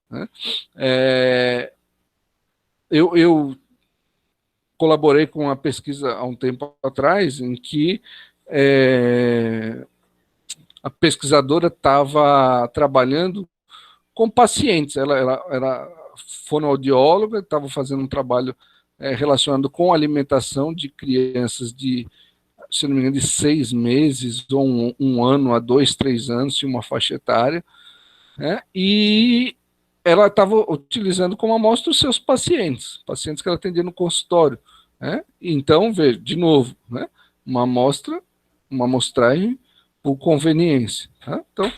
Né? Eu colaborei com uma pesquisa há um tempo atrás, em que a pesquisadora estava trabalhando com pacientes. Ela era fonoaudióloga, estava fazendo um trabalho relacionado com a alimentação de crianças de, se não me engano, de 6 meses ou um ano a 2, 3 anos, tinha uma faixa etária, e ela estava utilizando como amostra os seus pacientes que ela atendia no consultório. Então, veja, de novo, uma amostragem por conveniência. Tá? Então,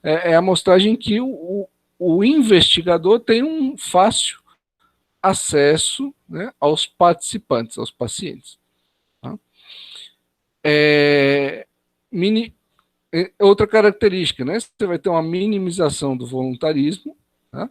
é a amostragem que o investigador tem um fácil acesso, né, aos participantes, aos pacientes. Tá? Outra característica, né, você vai ter uma minimização do voluntarismo. Tá?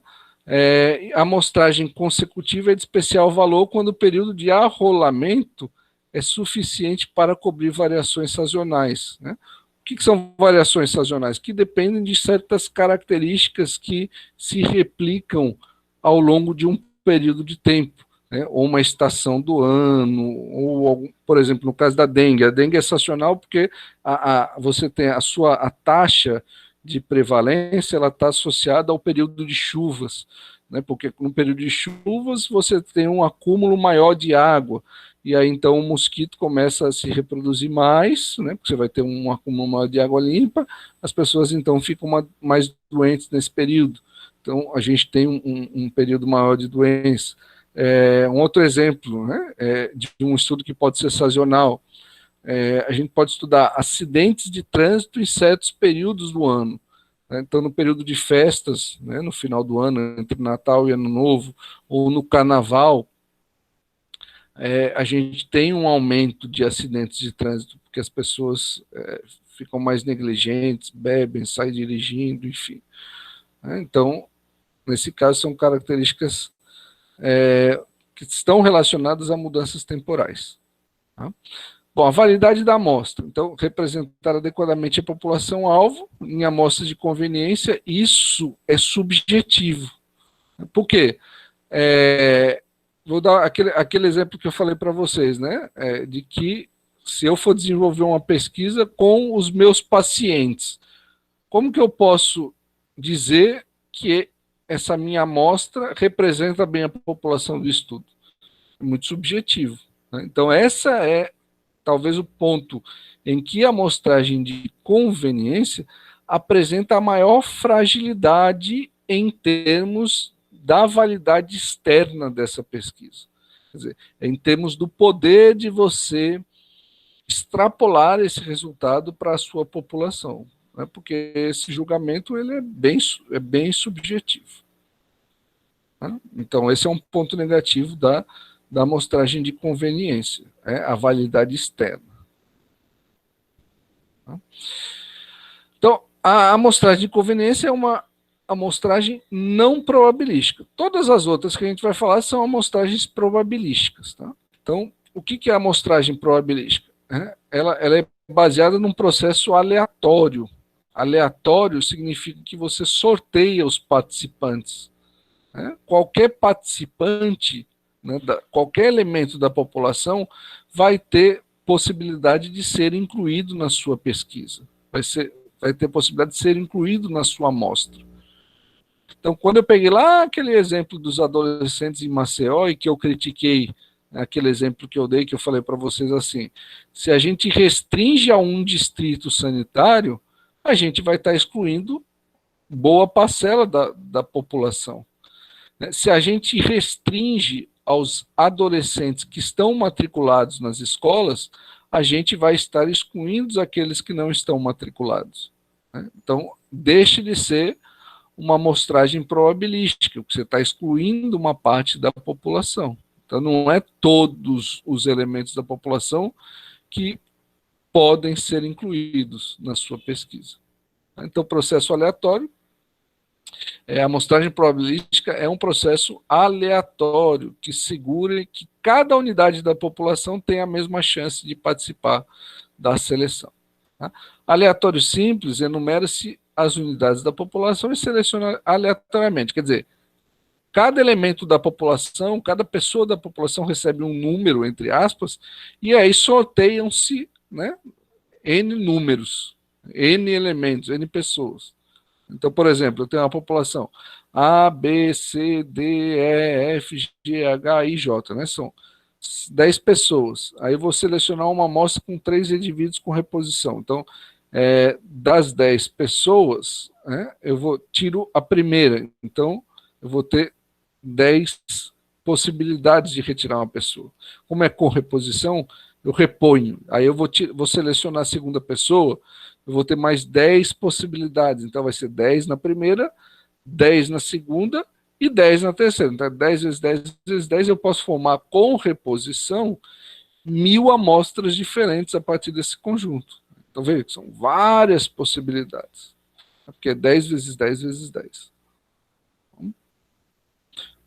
A amostragem consecutiva é de especial valor quando o período de arrolamento é suficiente para cobrir variações sazonais. Né? O que são variações sazonais? Que dependem de certas características que se replicam ao longo de um período de tempo, né? Ou uma estação do ano, ou, por exemplo, no caso da dengue. A dengue é sazonal porque você tem a taxa de prevalência, ela está associada ao período de chuvas, né? Porque no período de chuvas você tem um acúmulo maior de água, e aí então o mosquito começa a se reproduzir mais, né, porque você vai ter um acúmulo maior de água limpa, as pessoas então ficam mais doentes nesse período. Então a gente tem um período maior de doença. Um outro exemplo, né, de um estudo que pode ser sazonal, a gente pode estudar acidentes de trânsito em certos períodos do ano. Então, no período de festas, né, no final do ano, entre Natal e Ano Novo, ou no Carnaval, a gente tem um aumento de acidentes de trânsito, porque as pessoas ficam mais negligentes, bebem, saem dirigindo, enfim. Então, nesse caso, são características que estão relacionadas a mudanças temporais. Tá? Bom, a validade da amostra. Então, representar adequadamente a população-alvo em amostras de conveniência, isso é subjetivo. Por quê? Vou dar aquele exemplo que eu falei para vocês, né? De que se eu for desenvolver uma pesquisa com os meus pacientes, como que eu posso dizer que essa minha amostra representa bem a população do estudo? É muito subjetivo. Né? Então, essa é talvez o ponto em que a amostragem de conveniência apresenta a maior fragilidade em termos da validade externa dessa pesquisa. Quer dizer, em termos do poder de você extrapolar esse resultado para a sua população, né? Porque esse julgamento ele é bem subjetivo. Né? Então, esse é um ponto negativo da amostragem de conveniência, a validade externa. Então, a amostragem de conveniência é uma amostragem não probabilística. Todas as outras que a gente vai falar são amostragens probabilísticas. Tá? Então, o que é a amostragem probabilística? Ela é baseada num processo aleatório. Aleatório significa que você sorteia os participantes. Qualquer participante, né, qualquer elemento da população vai ter possibilidade de ser incluído na sua pesquisa, vai ter possibilidade de ser incluído na sua amostra. Então, quando eu peguei lá aquele exemplo dos adolescentes em Maceió e que eu critiquei, aquele exemplo que eu dei, que eu falei para vocês assim, se a gente restringe a um distrito sanitário, a gente vai estar excluindo boa parcela da população. Se a gente restringe aos adolescentes que estão matriculados nas escolas, a gente vai estar excluindo aqueles que não estão matriculados. Então, deixe de ser uma amostragem probabilística, porque você está excluindo uma parte da população. Então, não é todos os elementos da população que podem ser incluídos na sua pesquisa. Então, processo aleatório. A amostragem probabilística é um processo aleatório que segura que cada unidade da população tem a mesma chance de participar da seleção. Tá? Aleatório simples enumera-se as unidades da população e seleciona aleatoriamente. Quer dizer, cada elemento da população, cada pessoa da população recebe um número, entre aspas, e aí sorteiam-se, né, N números, N elementos, N pessoas. Então, por exemplo, eu tenho uma população A, B, C, D, E, F, G, H, I, J, né? São 10 pessoas. Aí eu vou selecionar uma amostra com 3 indivíduos com reposição. Então, das 10 pessoas, né, tiro a primeira. Então, eu vou ter 10 possibilidades de retirar uma pessoa. Como é com reposição, eu reponho. Aí eu vou selecionar a segunda pessoa, eu vou ter mais 10 possibilidades. Então, vai ser 10 na primeira, 10 na segunda e 10 na terceira. Então, 10 vezes 10 vezes 10, eu posso formar com reposição 1000 amostras diferentes a partir desse conjunto. Então, veja que são várias possibilidades. Porque é 10 vezes 10 vezes 10.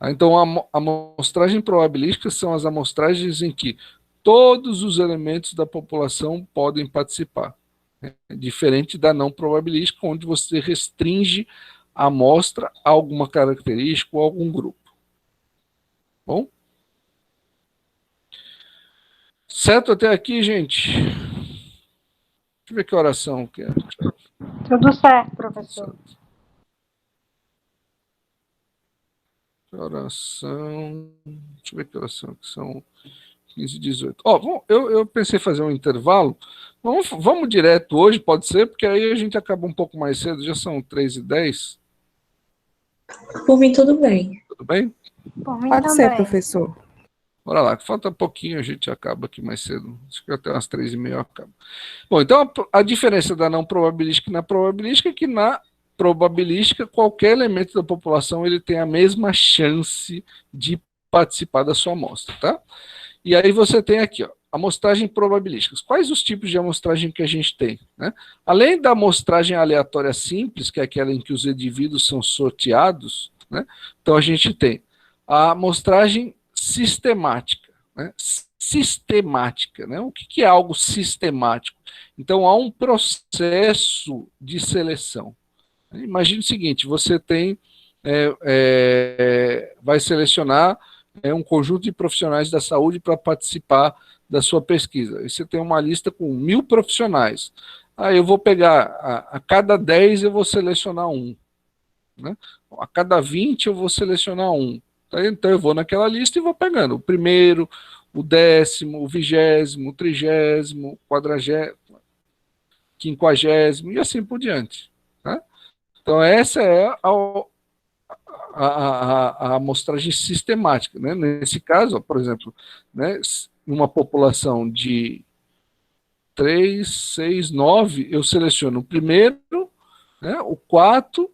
Então, a amostragem probabilística são as amostragens em que todos os elementos da população podem participar. Diferente da não probabilística, onde você restringe a amostra a alguma característica ou algum grupo. Bom? Certo até aqui, gente? Deixa eu ver que oração que é. Tudo certo, professor. Oração. Deixa eu ver que oração que são 15, 18. Ó, eu pensei em fazer um intervalo. Vamos direto hoje, pode ser, porque aí a gente acaba um pouco mais cedo, já são 3h10. Por mim, tudo bem. Tudo bem? Por mim Pode ser, também. professor. Bora lá, falta pouquinho, a gente acaba aqui mais cedo. Acho que até umas 3h30 acaba. Bom, então a diferença da não probabilística e na probabilística é que na probabilística, qualquer elemento da população ele tem a mesma chance de participar da sua amostra, tá? E aí você tem aqui, ó, amostragem probabilística. Quais os tipos de amostragem que a gente tem? Né? Além da amostragem aleatória simples, que é aquela em que os indivíduos são sorteados, né? Então a gente tem a amostragem sistemática. Né? Sistemática, né? O que é algo sistemático? Então há um processo de seleção. Imagine o seguinte, você tem, vai selecionar um conjunto de profissionais da saúde para participar da sua pesquisa. Aí você tem uma lista com 1000 profissionais. Aí eu vou pegar, a cada 10 eu vou selecionar um. Né? A cada 20 eu vou selecionar um. Então eu vou naquela lista e vou pegando o primeiro, o 10º, o 20º, o 30º, o 40º, 50º e assim por diante. Tá? Então essa é a amostragem sistemática. Né? Nesse caso, por exemplo, né, numa população de 3, 6, 9, eu seleciono o primeiro, né, o 4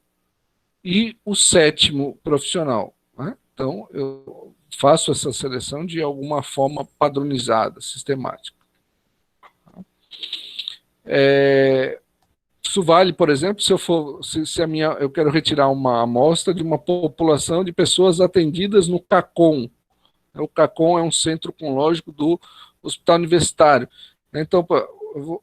e o 7º profissional. Né? Então, eu faço essa seleção de alguma forma padronizada, sistemática. Isso vale, por exemplo, se eu quero retirar uma amostra de uma população de pessoas atendidas no CACOM. O CACOM é um centro oncológico do Hospital Universitário. Então,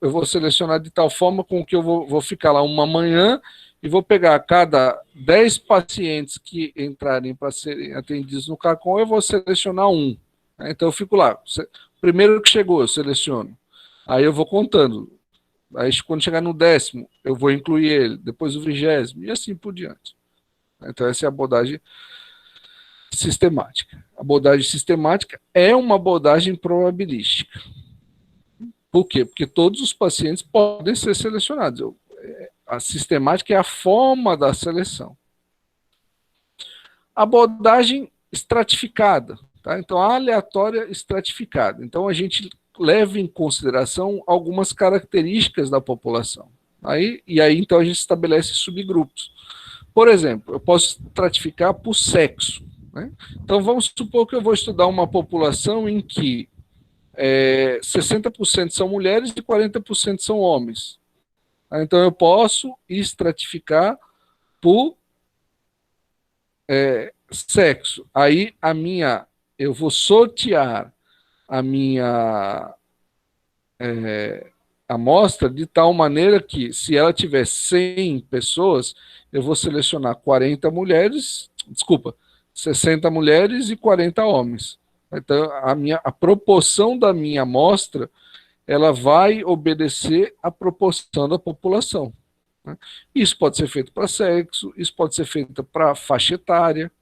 eu vou selecionar de tal forma com que eu vou ficar lá uma manhã e vou pegar a cada 10 pacientes que entrarem para serem atendidos no CACOM, eu vou selecionar um. Então, eu fico lá. Primeiro que chegou, eu seleciono. Aí eu vou contando. Aí, quando chegar no 10º, eu vou incluir ele. Depois o 20º, e assim por diante. Então, essa é a abordagem sistemática. A abordagem sistemática é uma abordagem probabilística. Por quê? Porque todos os pacientes podem ser selecionados. A sistemática é a forma da seleção. Abordagem estratificada. Tá? Então, a aleatória estratificada. Então, a gente leva em consideração algumas características da população. E aí, então, a gente estabelece subgrupos. Por exemplo, eu posso estratificar por sexo. Né? Então, vamos supor que eu vou estudar uma população em que 60% são mulheres e 40% são homens. Então, eu posso estratificar por sexo. Aí, eu vou sortear a minha amostra de tal maneira que, se ela tiver 100 pessoas, eu vou selecionar 60 mulheres e 40 homens. Então, a proporção da minha amostra, ela vai obedecer à proporção da população. Né? Isso pode ser feito para sexo, isso pode ser feito para faixa etária,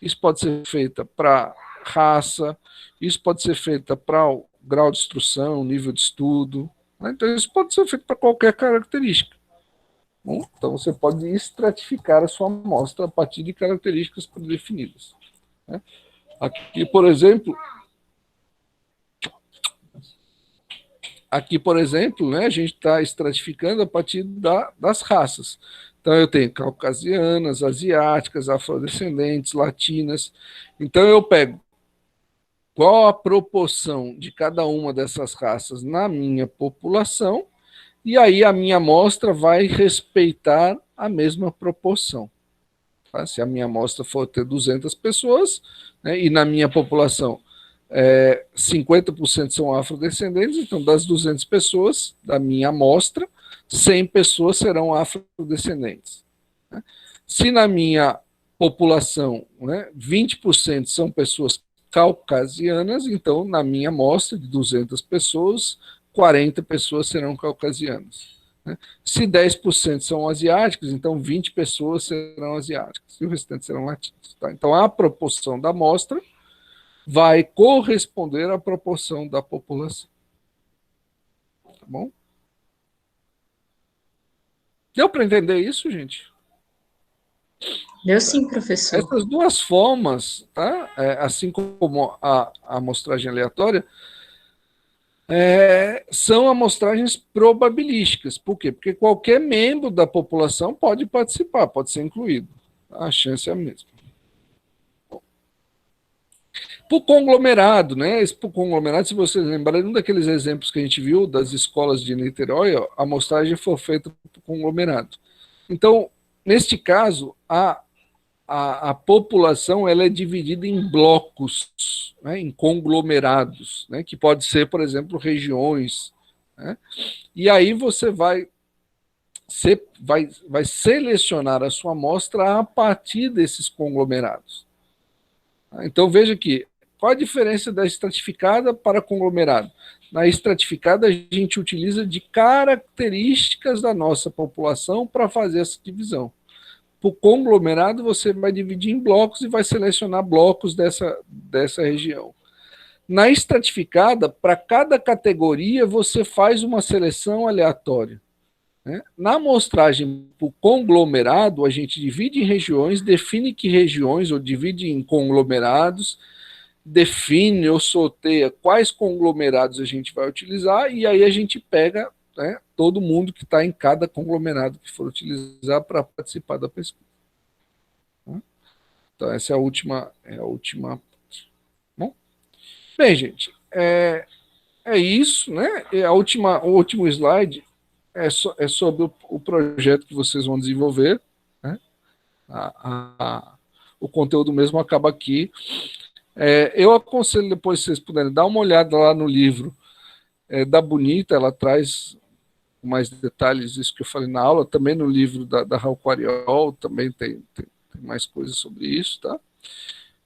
isso pode ser feito para raça, isso pode ser feito para o grau de instrução, nível de estudo. Né? Então, isso pode ser feito para qualquer característica. Bom, então, você pode estratificar a sua amostra a partir de características predefinidas. Né? Aqui, por exemplo, né, a gente está estratificando a partir das raças. Então, eu tenho caucasianas, asiáticas, afrodescendentes, latinas. Então, eu pego qual a proporção de cada uma dessas raças na minha população, e aí a minha amostra vai respeitar a mesma proporção. Tá? Se a minha amostra for ter 200 pessoas, né, e na minha população 50% são afrodescendentes, então das 200 pessoas da minha amostra, 100 pessoas serão afrodescendentes. Né? Se na minha população 20% são pessoas caucasianas, então na minha amostra de 200 pessoas, 40 pessoas serão caucasianas. Né? Se 10% são asiáticos, então 20 pessoas serão asiáticas, e o restante serão latinos. Tá? Então, a proporção da amostra vai corresponder à proporção da população. Tá bom? Deu para entender isso, gente? Deu sim, professor. Essas duas formas, tá? Assim como a amostragem aleatória, são amostragens probabilísticas. Por quê? Porque qualquer membro da população pode participar, pode ser incluído. A chance é a mesma. Por conglomerado, né? Por conglomerado, se vocês lembrarem, um daqueles exemplos que a gente viu das escolas de Niterói, ó, a amostragem foi feita por conglomerado. Então, neste caso, a população ela é dividida em blocos, né, em conglomerados, né, que pode ser, por exemplo, regiões. Né, e aí você vai selecionar a sua amostra a partir desses conglomerados. Então, veja aqui, qual a diferença da estratificada para conglomerado? Na estratificada, a gente utiliza de características da nossa população para fazer essa divisão. Por conglomerado, você vai dividir em blocos e vai selecionar blocos dessa região. Na estratificada, para cada categoria, você faz uma seleção aleatória. Né? Na amostragem por conglomerado, a gente divide em regiões, define que regiões, ou divide em conglomerados, define ou sorteia quais conglomerados a gente vai utilizar, e aí a gente pega, né, todo mundo que está em cada conglomerado que for utilizar para participar da pesquisa. Então, essa é a última. Bom, bem, gente, é isso, né? O último slide é sobre o projeto que vocês vão desenvolver. Né? O conteúdo mesmo acaba aqui. Eu aconselho depois, se vocês puderem, dar uma olhada lá no livro da Bonita, ela traz mais detalhes, isso que eu falei na aula, também no livro da Raul Quariol, também tem mais coisas sobre isso, tá?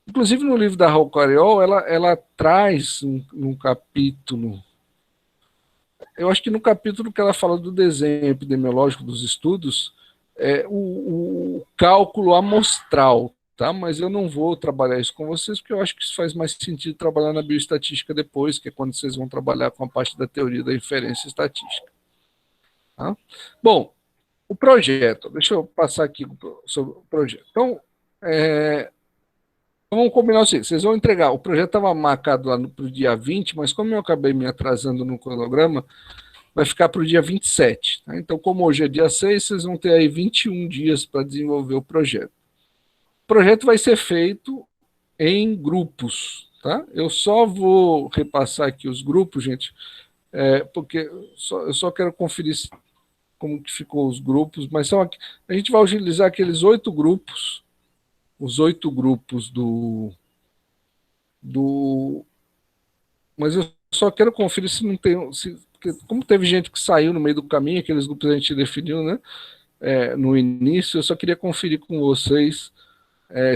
Inclusive no livro da Raul Quariol, ela traz num capítulo, eu acho que no capítulo que ela fala do desenho epidemiológico dos estudos, o cálculo amostral, tá? Mas eu não vou trabalhar isso com vocês, porque eu acho que isso faz mais sentido trabalhar na bioestatística depois, que é quando vocês vão trabalhar com a parte da teoria da inferência estatística. Tá? Bom, o projeto, deixa eu passar aqui sobre o projeto. Então, vamos combinar o seguinte, vocês vão entregar, o projeto estava marcado lá para o dia 20, mas como eu acabei me atrasando no cronograma, vai ficar para o dia 27. Tá? Então, como hoje é dia 6, vocês vão ter aí 21 dias para desenvolver o projeto. O projeto vai ser feito em grupos. Tá? Eu só vou repassar aqui os grupos, gente, porque eu só quero conferir como que ficou os grupos, mas a gente vai utilizar aqueles 8 grupos, os 8 grupos mas eu só quero conferir se não tem, porque como teve gente que saiu no meio do caminho, aqueles grupos a gente definiu, né, no início, eu só queria conferir com vocês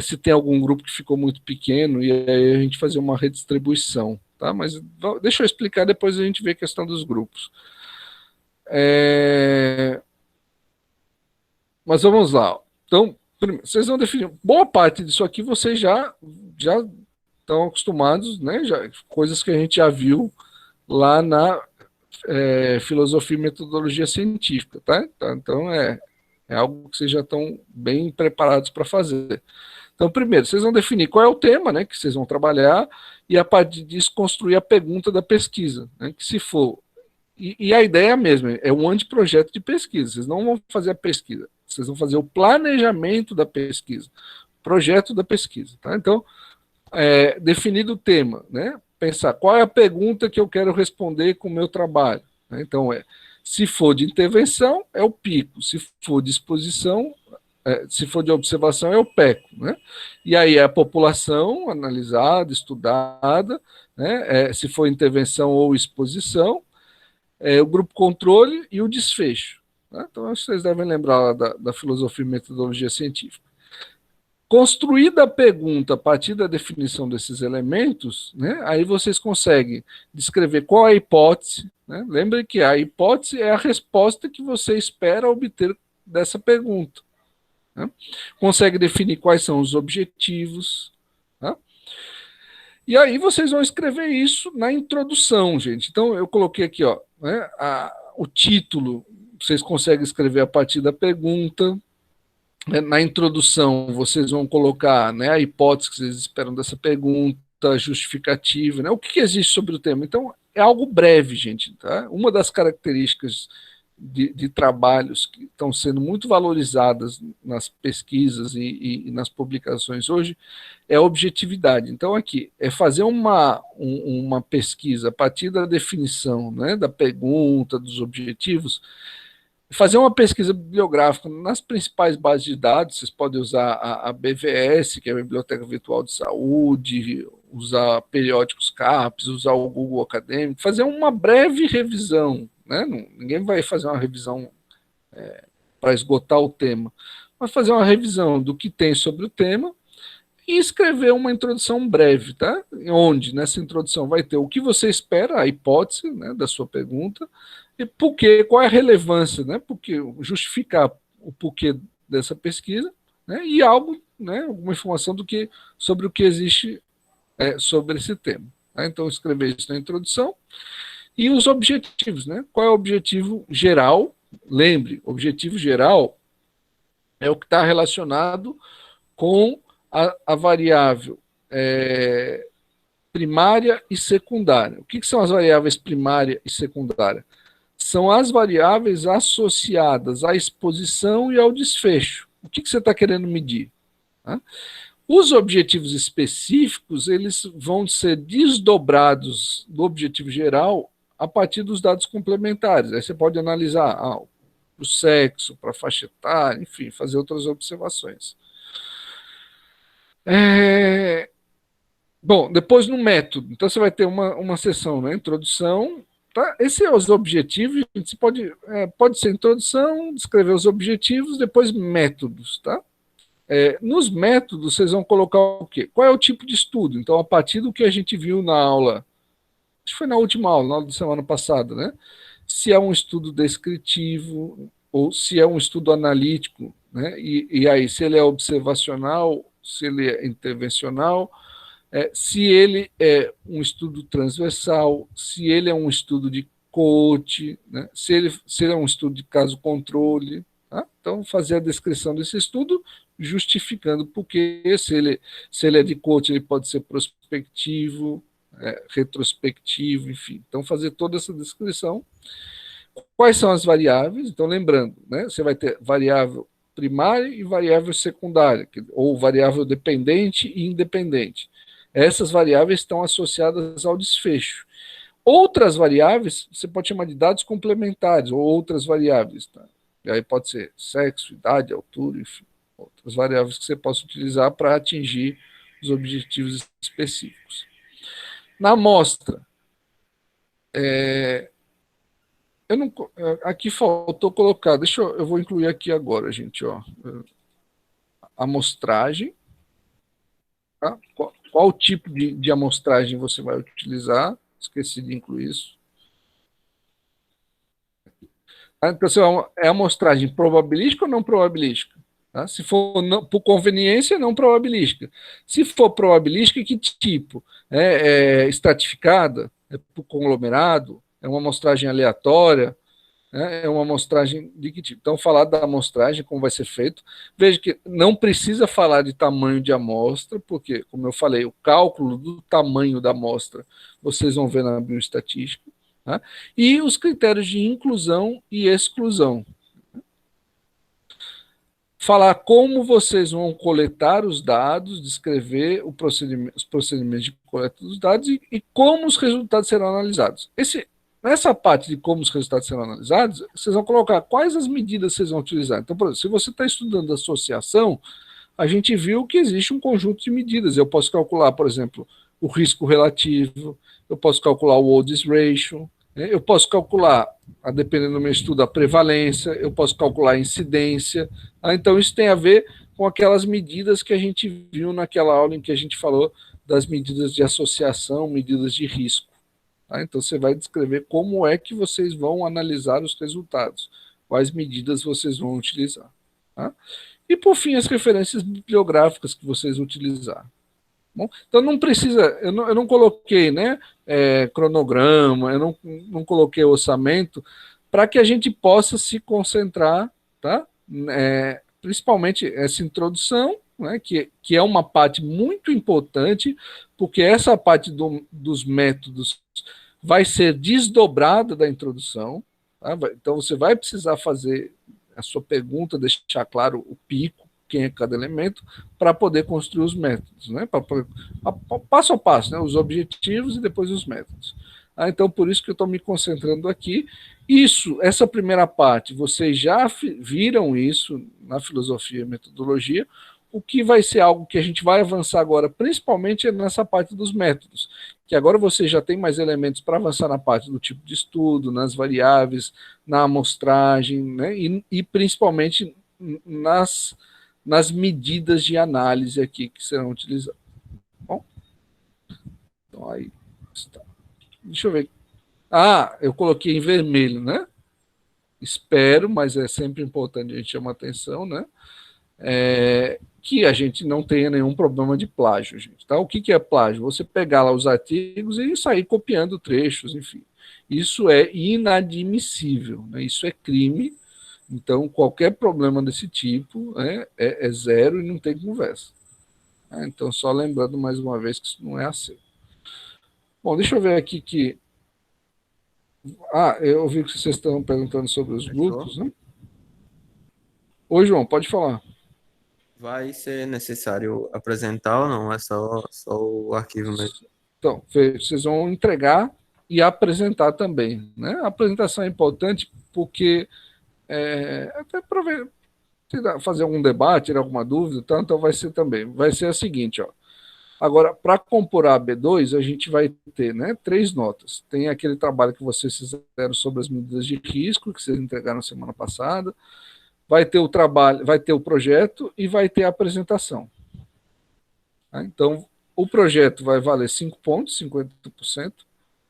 se tem algum grupo que ficou muito pequeno, e aí a gente fazer uma redistribuição, tá? Mas deixa eu explicar, depois a gente vê a questão dos grupos. Mas vamos lá. Então, vocês vão definir. Boa parte disso aqui vocês já estão acostumados, né? Coisas que a gente já viu lá na filosofia e metodologia científica, tá? Então, é algo que vocês já estão bem preparados para fazer. Então, primeiro, vocês vão definir qual é o tema, né, que vocês vão trabalhar, e a partir disso construir a pergunta da pesquisa, né, que se for. E a ideia é a mesma, é um anteprojeto de pesquisa, vocês não vão fazer a pesquisa, vocês vão fazer o planejamento da pesquisa, projeto da pesquisa. Tá? Então, definido o tema, né, pensar qual é a pergunta que eu quero responder com o meu trabalho. Né? Então, se for de intervenção, é o pico, se for de exposição, se for de observação, é o PECO. Né? E aí é a população analisada, estudada, né? Se for intervenção ou exposição, o grupo controle e o desfecho. Né? Então, vocês devem lembrar da filosofia e metodologia científica. Construída a pergunta a partir da definição desses elementos, né, aí vocês conseguem descrever qual é a hipótese. Né? Lembre que a hipótese é a resposta que você espera obter dessa pergunta. Né? Consegue definir quais são os objetivos. Né? E aí vocês vão escrever isso na introdução, gente. Então eu coloquei aqui, ó, né, o título, vocês conseguem escrever a partir da pergunta. Na introdução, vocês vão colocar, né, a hipótese que vocês esperam dessa pergunta, justificativa, né, o que existe sobre o tema. Então, é algo breve, gente. Tá? Uma das características de trabalhos que estão sendo muito valorizadas nas pesquisas e nas publicações hoje é a objetividade. Então, aqui, é fazer uma pesquisa a partir da definição, né, da pergunta, dos objetivos, fazer uma pesquisa bibliográfica nas principais bases de dados. Vocês podem usar a BVS, que é a Biblioteca Virtual de Saúde, usar periódicos CAPES, usar o Google Acadêmico, fazer uma breve revisão, né? Ninguém vai fazer uma revisão para esgotar o tema, mas fazer uma revisão do que tem sobre o tema e escrever uma introdução breve, tá? Onde nessa introdução vai ter o que você espera, a hipótese, né, da sua pergunta, e porquê, qual é a relevância, né? Porque justificar o porquê dessa pesquisa, né? E algo, né? Alguma informação sobre o que existe sobre esse tema. Tá? Então escrever isso na introdução e os objetivos, né? Qual é o objetivo geral? Lembre, objetivo geral é o que está relacionado com a variável primária e secundária. O que são as variáveis primária e secundária? São as variáveis associadas à exposição e ao desfecho. O que você está querendo medir? Tá? Os objetivos específicos, eles vão ser desdobrados do objetivo geral a partir dos dados complementares. Aí você pode analisar o sexo, para a faixa etária, enfim, fazer outras observações. Bom, depois no método. Então você vai ter uma sessão, né? Introdução. Tá? Esses são os objetivos. Você pode ser introdução, descrever os objetivos, depois métodos. Tá? Nos métodos, vocês vão colocar o quê? Qual é o tipo de estudo? Então, a partir do que a gente viu na aula, acho que foi na última aula, na aula da semana passada, né? Se é um estudo descritivo ou se é um estudo analítico, né? E aí, se ele é observacional, se ele é intervencional, se ele é um estudo transversal, se ele é um estudo de coach, né? se ele é um estudo de caso-controle. Tá? Então, fazer a descrição desse estudo, justificando porque se ele é de coach, ele pode ser prospectivo, retrospectivo, enfim. Então, fazer toda essa descrição. Quais são as variáveis? Então, lembrando, né? Você vai ter variável primária e variável secundária, ou variável dependente e independente. Essas variáveis estão associadas ao desfecho. Outras variáveis, você pode chamar de dados complementares, ou outras variáveis. Tá? E aí pode ser sexo, idade, altura, enfim. Outras variáveis que você possa utilizar para atingir os objetivos específicos. Na amostra, aqui faltou colocar, eu vou incluir aqui agora, gente, ó, amostragem. Tá? Qual tipo de amostragem você vai utilizar? Esqueci de incluir isso. Tá? Então, é amostragem probabilística ou não probabilística? Tá? Se for por conveniência, não probabilística. Se for probabilística, que tipo? Estratificada? É por conglomerado? É uma amostragem aleatória? É uma amostragem de que tipo? Então, falar da amostragem, como vai ser feito. Veja que não precisa falar de tamanho de amostra, porque, como eu falei, o cálculo do tamanho da amostra vocês vão ver na bioestatística. Tá? E os critérios de inclusão e exclusão. Falar como vocês vão coletar os dados, descrever os procedimentos de coleta dos dados e como os resultados serão analisados. Nessa parte de como os resultados serão analisados, vocês vão colocar quais as medidas vocês vão utilizar. Então, por exemplo, se você está estudando associação, a gente viu que existe um conjunto de medidas. Eu posso calcular, por exemplo, o risco relativo, eu posso calcular o odds ratio, eu posso calcular, dependendo do meu estudo, a prevalência, eu posso calcular a incidência. Então, isso tem a ver com aquelas medidas que a gente viu naquela aula em que a gente falou das medidas de associação, medidas de risco. Tá? Então, você vai descrever como é que vocês vão analisar os resultados, quais medidas vocês vão utilizar. Tá? E, por fim, as referências bibliográficas que vocês utilizar. Bom, então não precisa, eu não coloquei, né, cronograma, eu não coloquei orçamento para que a gente possa se concentrar, tá? Principalmente essa introdução, né, que é uma parte muito importante, porque essa parte dos métodos vai ser desdobrada da introdução, tá? Então você vai precisar fazer a sua pergunta, deixar claro o pico, quem é cada elemento, para poder construir os métodos, né? Passo a passo, né? Os objetivos e depois os métodos. Então, por isso que eu estou me concentrando aqui. Essa primeira parte, vocês já viram isso na filosofia e metodologia. O que vai ser algo que a gente vai avançar agora, principalmente nessa parte dos métodos, que agora você já tem mais elementos para avançar na parte do tipo de estudo, nas variáveis, na amostragem, né? E principalmente nas medidas de análise aqui que serão utilizadas. Bom, então aí está. Deixa eu ver. Eu coloquei em vermelho, né? Espero, mas é sempre importante a gente chamar atenção, né? Que a gente não tenha nenhum problema de plágio, gente. Tá? O que é plágio? Você pegar lá os artigos e sair copiando trechos, enfim. Isso é inadmissível, né? Isso é crime. Então, qualquer problema desse tipo é zero e não tem conversa. Então, só lembrando mais uma vez que isso não é assim. Bom, deixa eu ver aqui que... eu ouvi que vocês estão perguntando sobre os grupos, né? Oi, João, pode falar. Vai ser necessário apresentar ou não? É só o arquivo mesmo? Então, vocês vão entregar e apresentar também, né? A apresentação é importante porque até para fazer algum debate, tirar alguma dúvida, então vai ser também. Vai ser a seguinte, ó. Agora, para compor a B2, a gente vai ter, né, 3 notas. Tem aquele trabalho que vocês fizeram sobre as medidas de risco, que vocês entregaram semana passada. Vai ter o trabalho, vai ter o projeto e vai ter a apresentação. Tá? Então, o projeto vai valer 5 pontos, 50%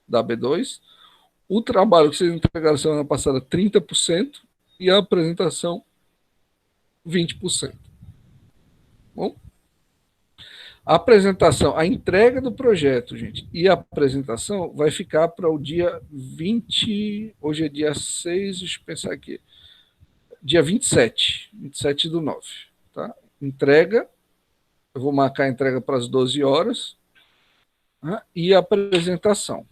da B2. O trabalho que vocês entregaram semana passada, 30%. E a apresentação, 20%. Bom? A apresentação, a entrega do projeto, gente, e a apresentação vai ficar para o dia 20, hoje é dia 6, deixa eu pensar aqui, dia 27 do 9, tá? Entrega, eu vou marcar a entrega para as 12 horas, né? E a apresentação.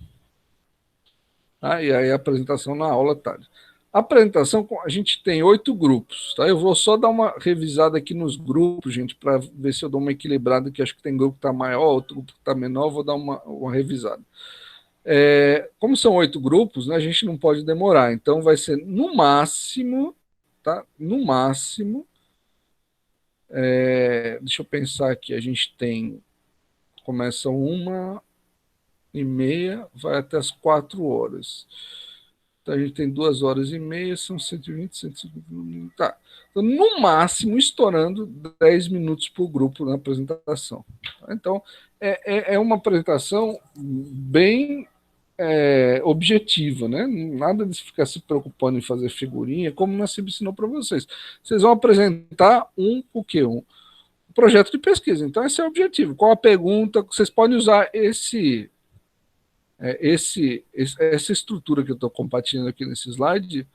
Tá? E aí a apresentação na aula tarde. A apresentação, a gente tem 8 grupos, tá? Eu vou só dar uma revisada aqui nos grupos, gente, para ver se eu dou uma equilibrada, que acho que tem grupo que está maior, outro grupo que está menor, vou dar uma revisada. Como são 8 grupos, né, a gente não pode demorar, então vai ser no máximo, tá? No máximo, deixa eu pensar aqui, a gente tem, começa 1h30, vai até as 4 horas. Então, a gente tem 2 horas e meia, são 120, 150. Tá. Então, no máximo, estourando 10 minutos por grupo na apresentação. Então, é uma apresentação bem objetiva, né? Nada de ficar se preocupando em fazer figurinha, como nós sempre ensinou para vocês. Vocês vão apresentar o quê? Um projeto de pesquisa. Então, esse é o objetivo. Qual a pergunta? Vocês podem usar essa estrutura que eu estou compartilhando aqui nesse slide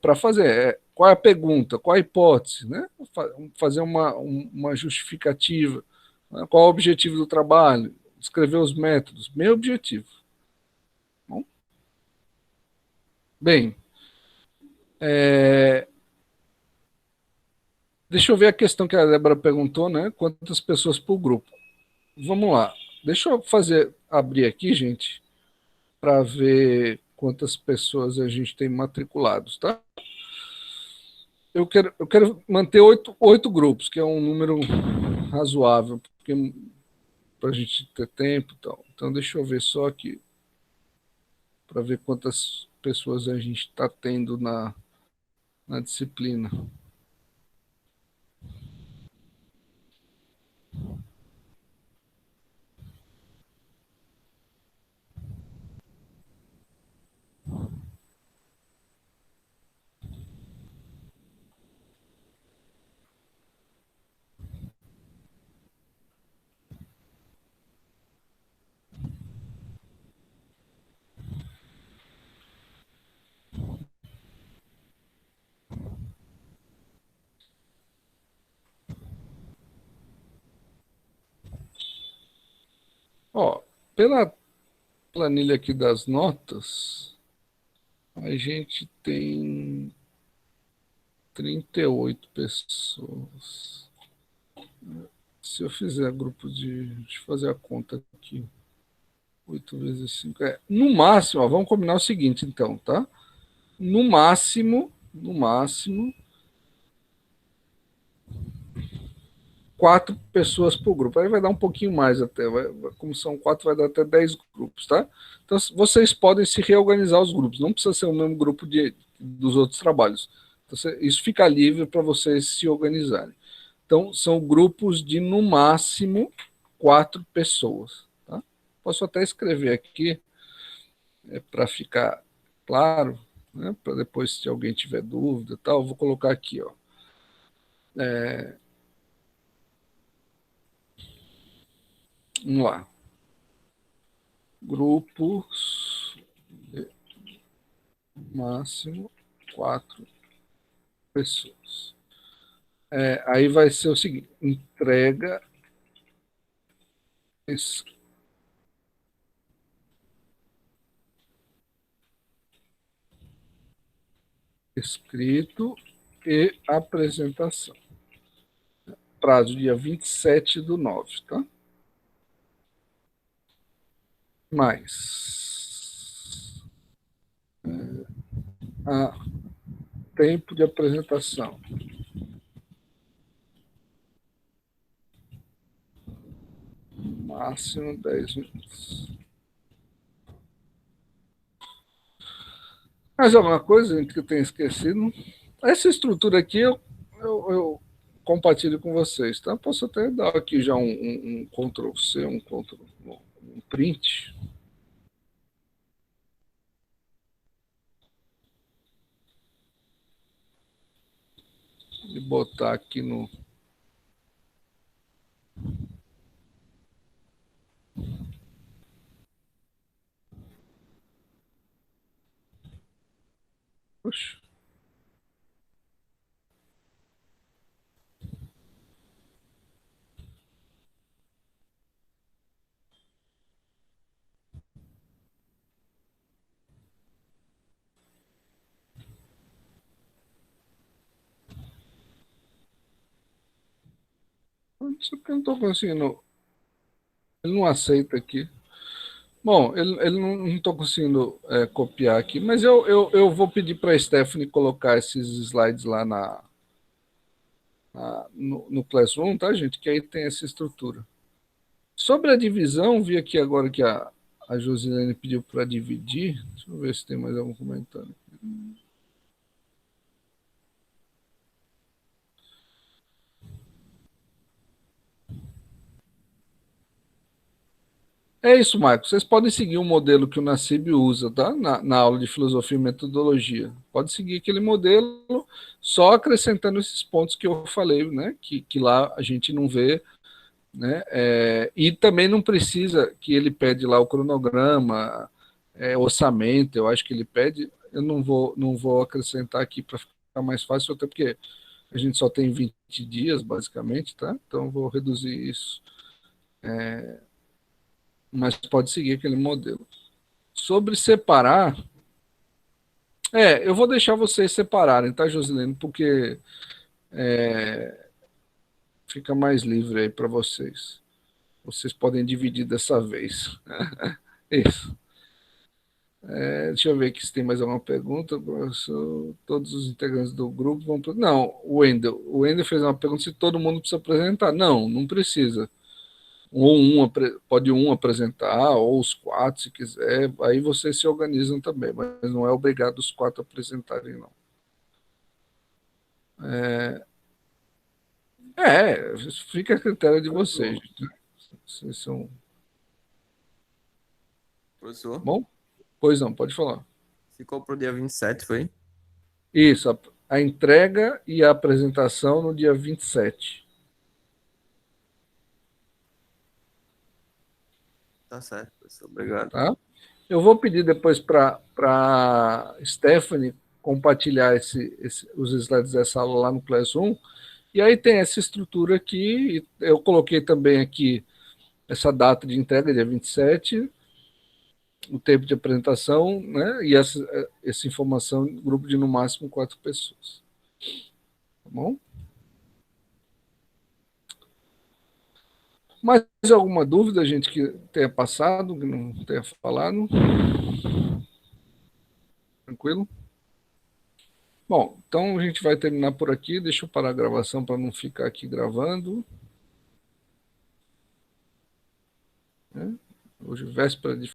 para fazer. Qual é a pergunta? Qual a hipótese? Né? Fazer uma justificativa. Né? Qual é o objetivo do trabalho? Escrever os métodos. Meu objetivo. Bem, deixa eu ver a questão que a Débora perguntou, né? Quantas pessoas por grupo? Vamos lá. Deixa eu abrir aqui, gente, para ver quantas pessoas a gente tem matriculados, tá? Eu quero manter 8 grupos, que é um número razoável, para a gente ter tempo e tal. Então, deixa eu ver só aqui, para ver quantas pessoas a gente está tendo na disciplina. Ó, pela planilha aqui das notas, a gente tem 38 pessoas. Se eu fizer grupo de... Deixa eu fazer a conta aqui. 8 vezes 5. No máximo, ó, vamos combinar o seguinte, então, tá? No máximo, 4 pessoas por grupo. Aí vai dar um pouquinho mais até. Como são 4, vai dar até 10 grupos, tá? Então, vocês podem se reorganizar os grupos. Não precisa ser o mesmo grupo dos outros trabalhos. Então, isso fica livre para vocês se organizarem. Então, são grupos de, no máximo, 4 pessoas. Tá? Posso até escrever aqui, para ficar claro, né? Para depois, se alguém tiver dúvida, tal, eu vou colocar aqui, ó. Vamos lá. Grupos de máximo 4 pessoas. Aí vai ser o seguinte: entrega escrito e apresentação. Prazo dia 27/9, tá? Mais tempo de apresentação. Máximo 10 minutos. Mais alguma coisa que eu tenha esquecido? Essa estrutura aqui eu compartilho com vocês, tá? Posso até dar aqui já um Ctrl+C, um print. E botar aqui no... Puxa. Isso que eu não estou conseguindo. Ele não aceita aqui. Bom, ele não estou conseguindo copiar aqui, mas eu vou pedir para a Stephanie colocar esses slides lá no Classroom, tá, gente? Que aí tem essa estrutura. Sobre a divisão, vi aqui agora que a Josilene pediu para dividir. Deixa eu ver se tem mais algum comentário. É isso, Marcos. Vocês podem seguir o modelo que o Nassib usa, tá? Na aula de filosofia e metodologia. Pode seguir aquele modelo, só acrescentando esses pontos que eu falei, né? Que lá a gente não vê, né? E também não precisa que ele pede lá o cronograma, orçamento, eu acho que ele pede. Eu não vou acrescentar aqui para ficar mais fácil, até porque a gente só tem 20 dias, basicamente, tá? Então eu vou reduzir isso. Mas pode seguir aquele modelo. Sobre separar, eu vou deixar vocês separarem, tá, Josilene? Porque fica mais livre aí para vocês. Vocês podem dividir dessa vez. Isso. Deixa eu ver aqui se tem mais alguma pergunta. Professor, todos os integrantes do grupo vão... Não, o Wendel fez uma pergunta se todo mundo precisa apresentar. Não precisa. Pode um apresentar, ou os 4, se quiser. Aí vocês se organizam também, mas não é obrigado os 4 apresentarem, não. Fica a critério de vocês. Vocês são... Professor? Bom? Pois não, pode falar. Ficou para o dia 27, foi? Isso, a entrega e a apresentação no dia 27. Tá certo, professor. Obrigado. Tá? Eu vou pedir depois para Stephanie compartilhar os slides dessa aula lá no Classroom. E aí tem essa estrutura aqui. Eu coloquei também aqui essa data de entrega, dia 27, o tempo de apresentação, né? E essa informação, grupo de no máximo 4 pessoas. Tá bom? Mais alguma dúvida, gente, que tenha passado, que não tenha falado? Tranquilo? Bom, então a gente vai terminar por aqui. Deixa eu parar a gravação para não ficar aqui gravando. Hoje, véspera de